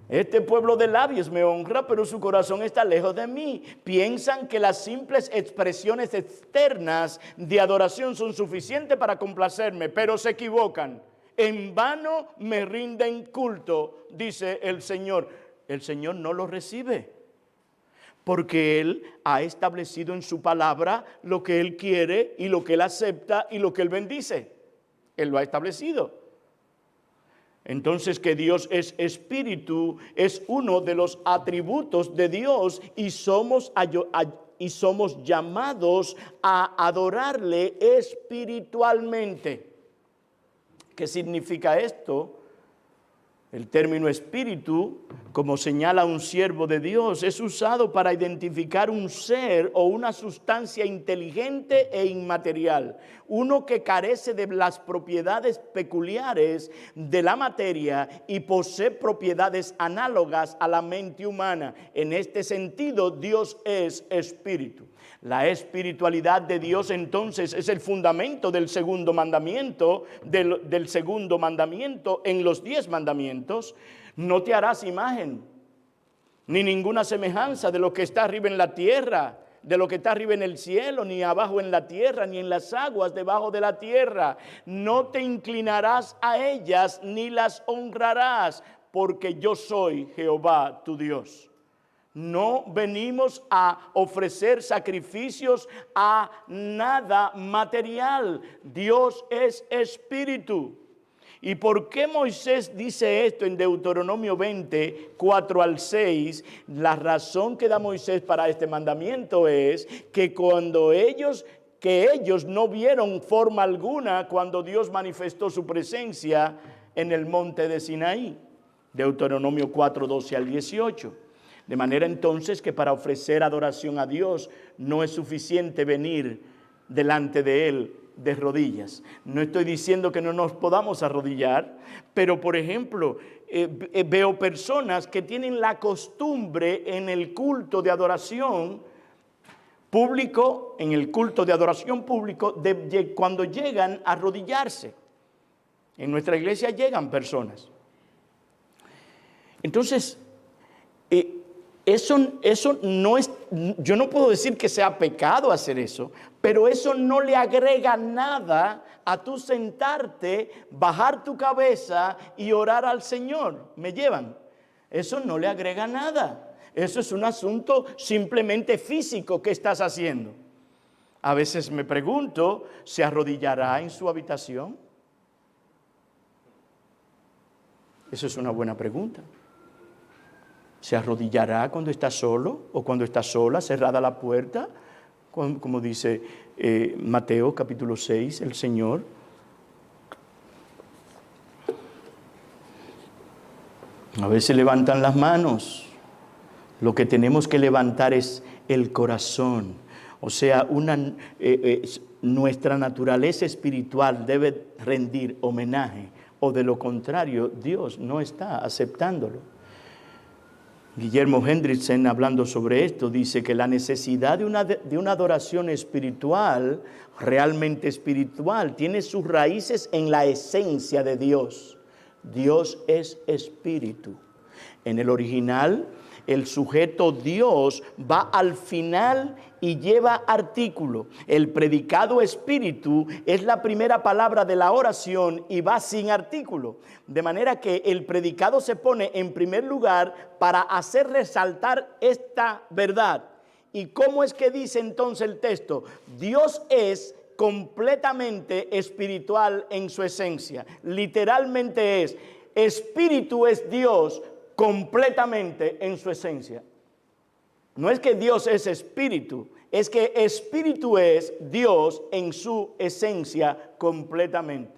A: Este pueblo de labios me honra, pero su corazón está lejos de mí. Piensan que las simples expresiones externas de adoración son suficientes para complacerme, pero se equivocan. En vano me rinden culto, dice el Señor. El Señor no lo recibe, porque Él ha establecido en su palabra lo que Él quiere y lo que Él acepta y lo que Él bendice. Él lo ha establecido. Entonces, que Dios es espíritu es uno de los atributos de Dios y somos llamados a adorarle espiritualmente. ¿Qué significa esto? El término espíritu, como señala un siervo de Dios, es usado para identificar un ser o una sustancia inteligente e inmaterial, uno que carece de las propiedades peculiares de la materia y posee propiedades análogas a la mente humana. En este sentido, Dios es espíritu. La espiritualidad de Dios entonces es el fundamento del segundo mandamiento, del segundo mandamiento en los 10 mandamientos. No te harás imagen, ni ninguna semejanza de lo que está arriba en la tierra, de lo que está arriba en el cielo, ni abajo en la tierra, ni en las aguas debajo de la tierra. No te inclinarás a ellas, ni las honrarás, porque yo soy Jehová tu Dios. No venimos a ofrecer sacrificios a nada material. Dios es espíritu. ¿Y por qué Moisés dice esto en Deuteronomio 20, 4 al 6? La razón que da Moisés para este mandamiento es que ellos no vieron forma alguna cuando Dios manifestó su presencia en el monte de Sinaí. Deuteronomio 4, 12 al 18. De manera entonces que para ofrecer adoración a Dios no es suficiente venir delante de Él de rodillas. No estoy diciendo que no nos podamos arrodillar, pero por ejemplo, veo personas que tienen la costumbre en el culto de adoración público, de cuando llegan a arrodillarse. En nuestra iglesia llegan personas. Entonces, eso no es, yo no puedo decir que sea pecado hacer eso, pero eso no le agrega nada a tú sentarte, bajar tu cabeza y orar al Señor. ¿Me llevan? Eso no le agrega nada. Eso es un asunto simplemente físico que estás haciendo. A veces me pregunto, ¿se arrodillará en su habitación? Eso es una buena pregunta. ¿Se arrodillará cuando está solo o cuando está sola, cerrada la puerta? Como dice Mateo capítulo 6, el Señor. A veces levantan las manos. Lo que tenemos que levantar es el corazón. O sea, nuestra naturaleza espiritual debe rendir homenaje, o de lo contrario, Dios no está aceptándolo. Guillermo Hendrickson, hablando sobre esto, dice que la necesidad de una adoración espiritual, realmente espiritual, tiene sus raíces en la esencia de Dios. Dios es espíritu. En el original, el sujeto Dios va al final y lleva artículo. El predicado espíritu es la primera palabra de la oración y va sin artículo. De manera que el predicado se pone en primer lugar para hacer resaltar esta verdad. ¿Y cómo es que dice entonces el texto? Dios es completamente espiritual en su esencia. Literalmente es, espíritu es Dios completamente en su esencia. No es que Dios es espíritu, es que espíritu es Dios en su esencia completamente.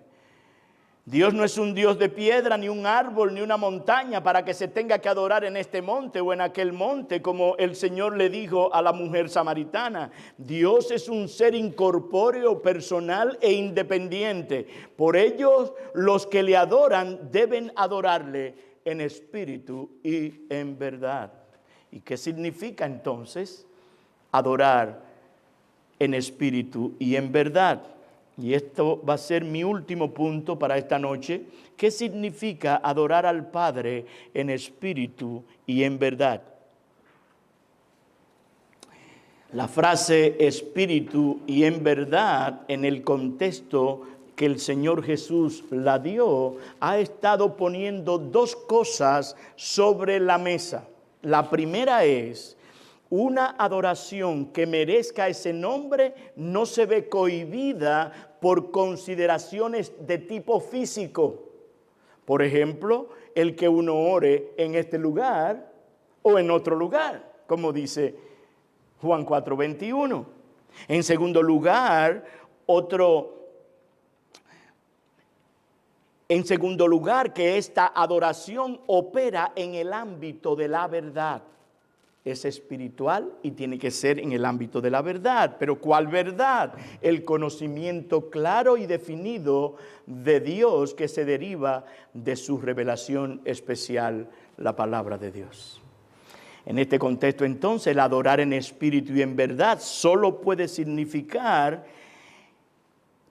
A: Dios no es un Dios de piedra, ni un árbol, ni una montaña para que se tenga que adorar en este monte o en aquel monte, como el Señor le dijo a la mujer samaritana. Dios es un ser incorpóreo, personal e independiente. Por ello, los que le adoran deben adorarle en espíritu y en verdad. ¿Y qué significa entonces adorar en espíritu y en verdad? Y esto va a ser mi último punto para esta noche. ¿Qué significa adorar al Padre en espíritu y en verdad? La frase espíritu y en verdad, en el contexto que el Señor Jesús la dio, ha estado poniendo dos cosas sobre la mesa. La primera es, una adoración que merezca ese nombre no se ve cohibida por consideraciones de tipo físico. Por ejemplo, el que uno ore en este lugar o en otro lugar, como dice Juan 4:21. En segundo lugar, que esta adoración opera en el ámbito de la verdad. Es espiritual y tiene que ser en el ámbito de la verdad. ¿Pero cuál verdad? El conocimiento claro y definido de Dios que se deriva de su revelación especial, la palabra de Dios. En este contexto, entonces, el adorar en espíritu y en verdad solo puede significar,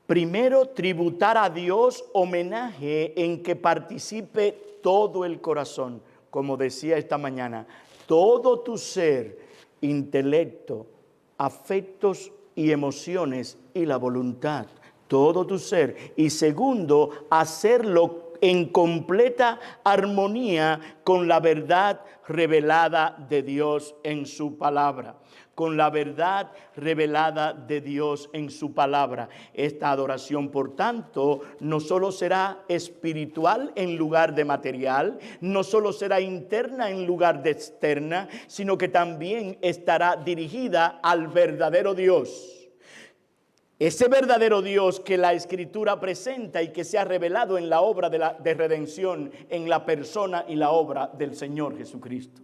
A: primero, tributar a Dios homenaje en que participe todo el corazón. Como decía esta mañana, todo tu ser, intelecto, afectos y emociones y la voluntad. Todo tu ser. Y segundo, hacerlo en completa armonía con la verdad revelada de Dios en su palabra. Con la verdad revelada de Dios en su palabra. Esta adoración, por tanto, no solo será espiritual en lugar de material, no solo será interna en lugar de externa, sino que también estará dirigida al verdadero Dios. Ese verdadero Dios que la Escritura presenta y que se ha revelado en la obra de redención, en la persona y la obra del Señor Jesucristo.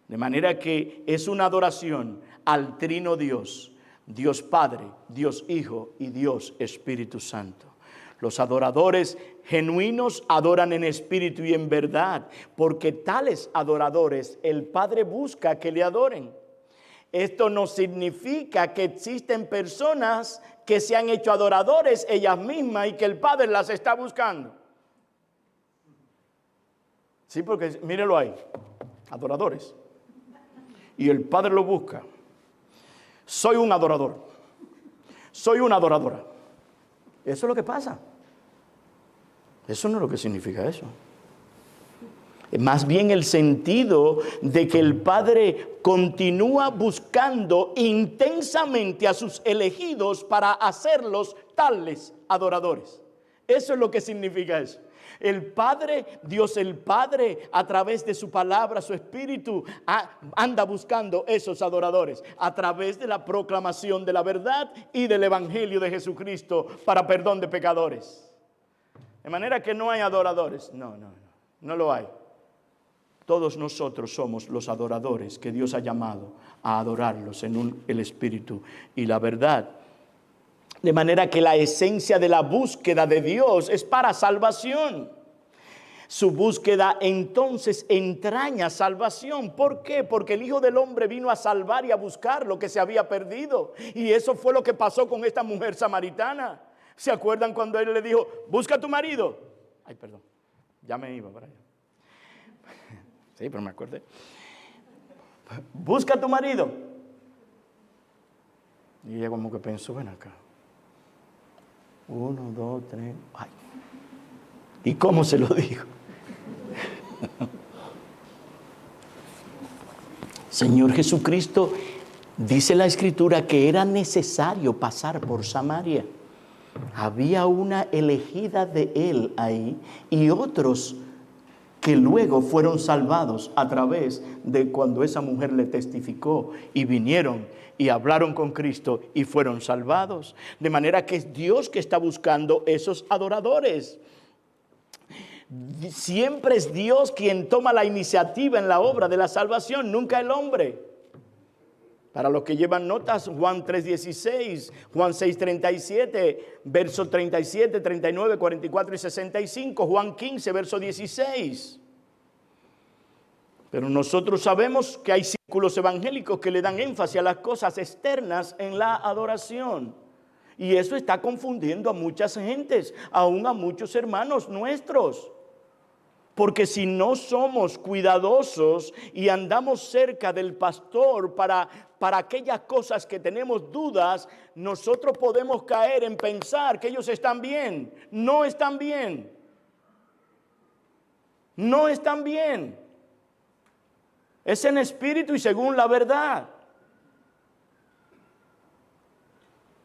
A: De manera que es una adoración al Trino Dios, Dios Padre, Dios Hijo y Dios Espíritu Santo. Los adoradores genuinos adoran en espíritu y en verdad, porque tales adoradores el Padre busca que le adoren. Esto no significa que existen personas que se han hecho adoradores ellas mismas y que el Padre las está buscando. Sí, porque mírelo ahí, adoradores. Y el Padre lo busca. Soy un adorador. Soy una adoradora. Eso es lo que pasa. Eso no es lo que significa eso. Más bien el sentido de que el Padre continúa buscando intensamente a sus elegidos para hacerlos tales adoradores. Eso es lo que significa eso. El Padre, Dios el Padre, a través de su palabra, su Espíritu, anda buscando esos adoradores a través de la proclamación de la verdad y del Evangelio de Jesucristo para perdón de pecadores. De manera que no hay adoradores. No lo hay. Todos nosotros somos los adoradores que Dios ha llamado a adorarlos en el Espíritu y la verdad. De manera que la esencia de la búsqueda de Dios es para salvación. Su búsqueda entonces entraña salvación. ¿Por qué? Porque el Hijo del Hombre vino a salvar y a buscar lo que se había perdido. Y eso fue lo que pasó con esta mujer samaritana. ¿Se acuerdan cuando él le dijo, busca a tu marido? Ay, perdón, ya me iba para allá. Sí, pero me acordé. Busca a tu marido. Y ella como que pensó, ven acá. 1, 2, 3. Ay. ¿Y cómo se lo dijo? Señor Jesucristo, dice la Escritura que era necesario pasar por Samaria. Había una elegida de Él ahí y otros que luego fueron salvados a través de cuando esa mujer le testificó y vinieron y hablaron con Cristo y fueron salvados. De manera que es Dios que está buscando esos adoradores. Siempre es Dios quien toma la iniciativa en la obra de la salvación, nunca el hombre. Para los que llevan notas, Juan 3:16, Juan 6:37, versos 37, 39, 44 y 65, Juan 15, verso 16. Pero nosotros sabemos que hay círculos evangélicos que le dan énfasis a las cosas externas en la adoración. Y eso está confundiendo a muchas gentes, aún a muchos hermanos nuestros. Porque si no somos cuidadosos y andamos cerca del pastor para aquellas cosas que tenemos dudas, nosotros podemos caer en pensar que ellos están bien. No están bien. No están bien. Es en espíritu y según la verdad.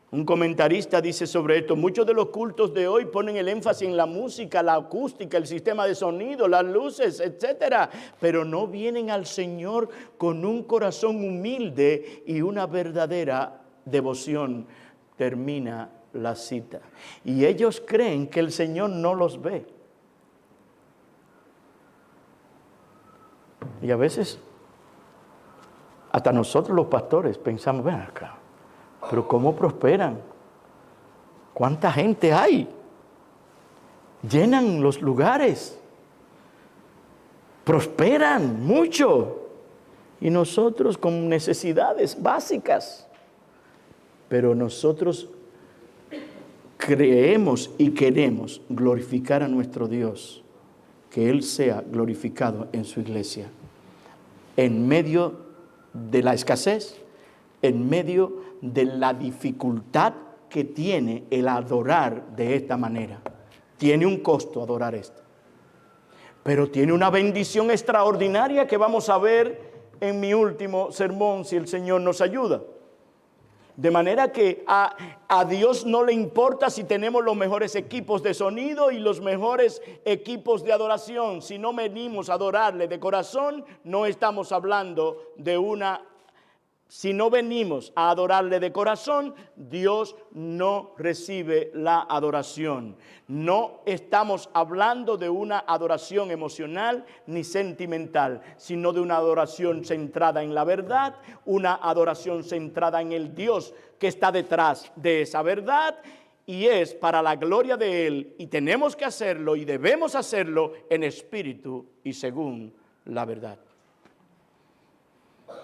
A: Un comentarista dice sobre esto: muchos de los cultos de hoy ponen el énfasis en la música, la acústica, el sistema de sonido, las luces, etcétera, pero no vienen al Señor con un corazón humilde y una verdadera devoción. Termina la cita. Y ellos creen que el Señor no los ve. Y a veces, hasta nosotros los pastores pensamos, ven acá, pero ¿cómo prosperan? ¿Cuánta gente hay? Llenan los lugares. Prosperan mucho. Y nosotros con necesidades básicas. Pero nosotros creemos y queremos glorificar a nuestro Dios. Que Él sea glorificado en su iglesia. En medio de la escasez, en medio de la dificultad que tiene el adorar de esta manera. Tiene un costo adorar esto, pero tiene una bendición extraordinaria que vamos a ver en mi último sermón si el Señor nos ayuda. De manera que a Dios no le importa si tenemos los mejores equipos de sonido y los mejores equipos de adoración. Si no venimos a adorarle de corazón, no estamos hablando de una. Si no venimos a adorarle de corazón, Dios no recibe la adoración. No estamos hablando de una adoración emocional ni sentimental, sino de una adoración centrada en la verdad, una adoración centrada en el Dios que está detrás de esa verdad, y es para la gloria de Él, y tenemos que hacerlo y debemos hacerlo en espíritu y según la verdad.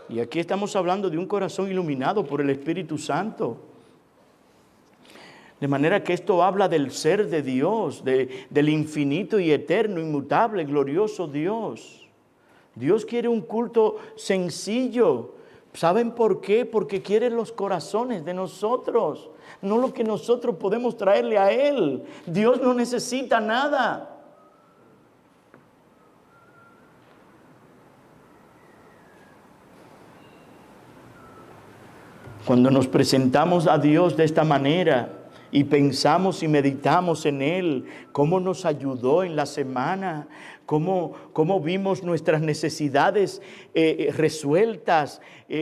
A: Y aquí estamos hablando de un corazón iluminado por el Espíritu Santo. De manera que esto habla del ser de Dios, del infinito y eterno, inmutable, glorioso Dios. Dios quiere un culto sencillo. ¿Saben por qué? Porque quiere los corazones de nosotros, no lo que nosotros podemos traerle a Él. Dios no necesita nada. Cuando nos presentamos a Dios de esta manera y pensamos y meditamos en Él, cómo nos ayudó en la semana, cómo vimos nuestras necesidades resueltas,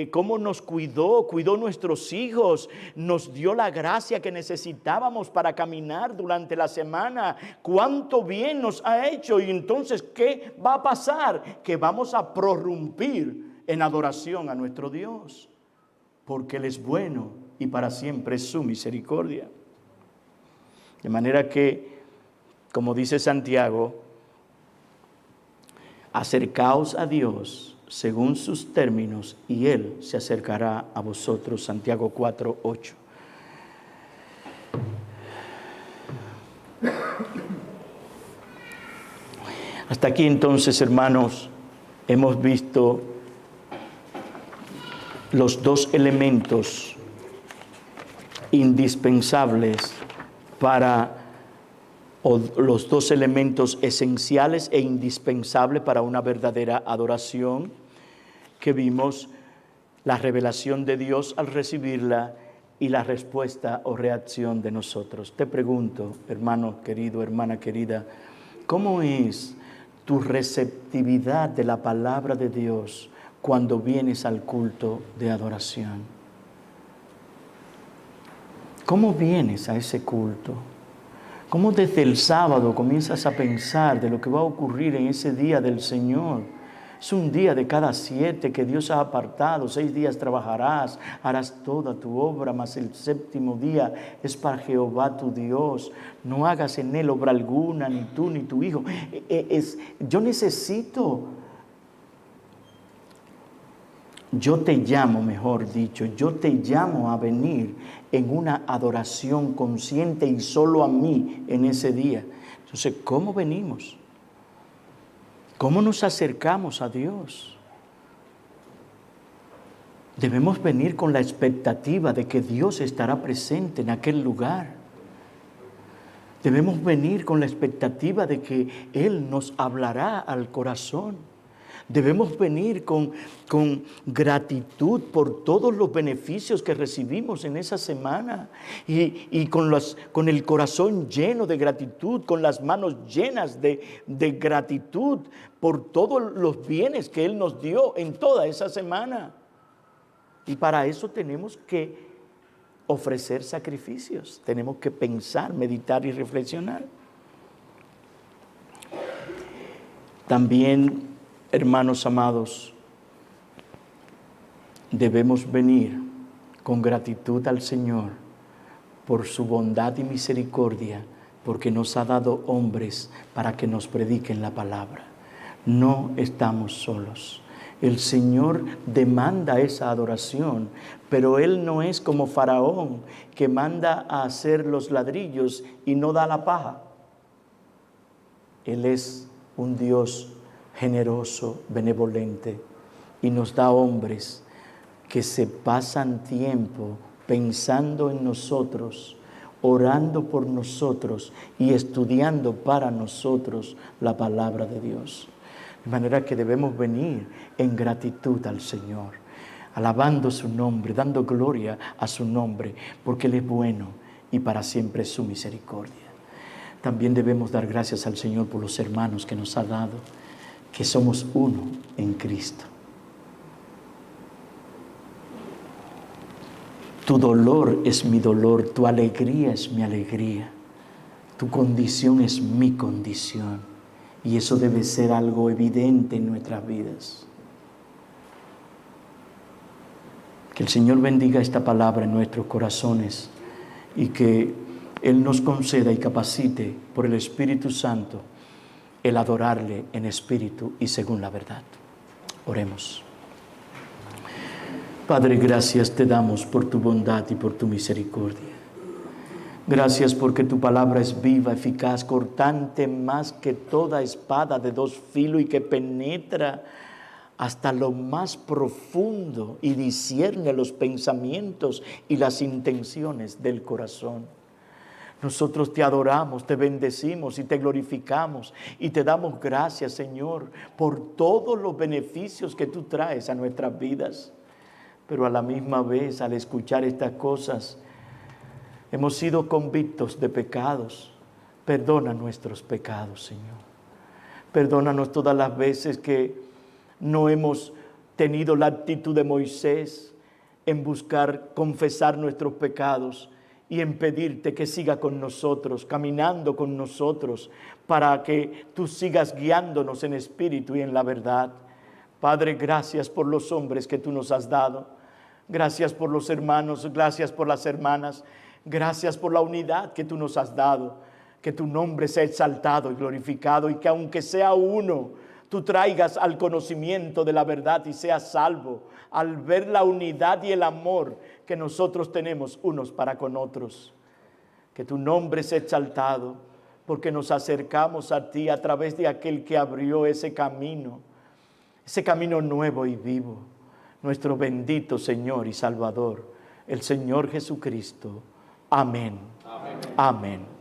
A: cómo nos cuidó nuestros hijos, nos dio la gracia que necesitábamos para caminar durante la semana, cuánto bien nos ha hecho. Y entonces, ¿qué va a pasar? Que vamos a prorrumpir en adoración a nuestro Dios. Porque Él es bueno y para siempre es su misericordia. De manera que, como dice Santiago, acercaos a Dios según sus términos y Él se acercará a vosotros. Santiago 4:8. Hasta aquí entonces, hermanos, hemos visto los dos elementos indispensables o los dos elementos esenciales e indispensables para una verdadera adoración, que vimos la revelación de Dios al recibirla y la respuesta o reacción de nosotros. Te pregunto, hermano querido, hermana querida, ¿cómo es tu receptividad de la palabra de Dios cuando vienes al culto de adoración? ¿Cómo vienes a ese culto? ¿Cómo desde el sábado comienzas a pensar de lo que va a ocurrir en ese día del Señor? Es un día de cada 7 que Dios ha apartado. 6 días trabajarás, harás toda tu obra, mas el 7º día es para Jehová tu Dios. No hagas en él obra alguna, ni tú ni tu hijo. Yo te llamo, mejor dicho, yo te llamo a venir en una adoración consciente y solo a mí en ese día. Entonces, ¿cómo venimos? ¿Cómo nos acercamos a Dios? Debemos venir con la expectativa de que Dios estará presente en aquel lugar. Debemos venir con la expectativa de que Él nos hablará al corazón. Debemos venir con gratitud por todos los beneficios que recibimos en esa semana y con el corazón lleno de gratitud, con las manos llenas de gratitud por todos los bienes que Él nos dio en toda esa semana. Y para eso tenemos que ofrecer sacrificios, tenemos que pensar, meditar y reflexionar. También, hermanos amados, debemos venir con gratitud al Señor por su bondad y misericordia, porque nos ha dado hombres para que nos prediquen la palabra. No estamos solos. El Señor demanda esa adoración, pero Él no es como Faraón, que manda a hacer los ladrillos y no da la paja. Él es un Dios generoso, benevolente, y nos da hombres que se pasan tiempo pensando en nosotros, orando por nosotros y estudiando para nosotros la palabra de Dios. De manera que debemos venir en gratitud al Señor, alabando su nombre, dando gloria a su nombre, porque Él es bueno y para siempre es su misericordia. También debemos dar gracias al Señor por los hermanos que nos ha dado, que somos uno en Cristo. Tu dolor es mi dolor, tu alegría es mi alegría, tu condición es mi condición, y eso debe ser algo evidente en nuestras vidas. Que el Señor bendiga esta palabra en nuestros corazones y que Él nos conceda y capacite por el Espíritu Santo el adorarle en espíritu y según la verdad. Oremos. Padre, gracias te damos por tu bondad y por tu misericordia. Gracias porque tu palabra es viva, eficaz, cortante más que toda espada de 2 filos y que penetra hasta lo más profundo y discierne los pensamientos y las intenciones del corazón. Nosotros te adoramos, te bendecimos y te glorificamos y te damos gracias, Señor, por todos los beneficios que tú traes a nuestras vidas. Pero a la misma vez, al escuchar estas cosas, hemos sido convictos de pecados. Perdona nuestros pecados, Señor. Perdónanos todas las veces que no hemos tenido la actitud de Moisés en buscar confesar nuestros pecados y en pedirte que siga con nosotros, caminando con nosotros, para que tú sigas guiándonos en espíritu y en la verdad. Padre, gracias por los hombres que tú nos has dado. Gracias por los hermanos, gracias por las hermanas. Gracias por la unidad que tú nos has dado. Que tu nombre sea exaltado y glorificado y que aunque sea uno, tú traigas al conocimiento de la verdad y seas salvo al ver la unidad y el amor que nosotros tenemos unos para con otros. Que tu nombre sea exaltado porque nos acercamos a ti a través de aquel que abrió ese camino ese camino nuevo y vivo, nuestro bendito Señor y Salvador, el Señor Jesucristo. Amén. Amén. Amén.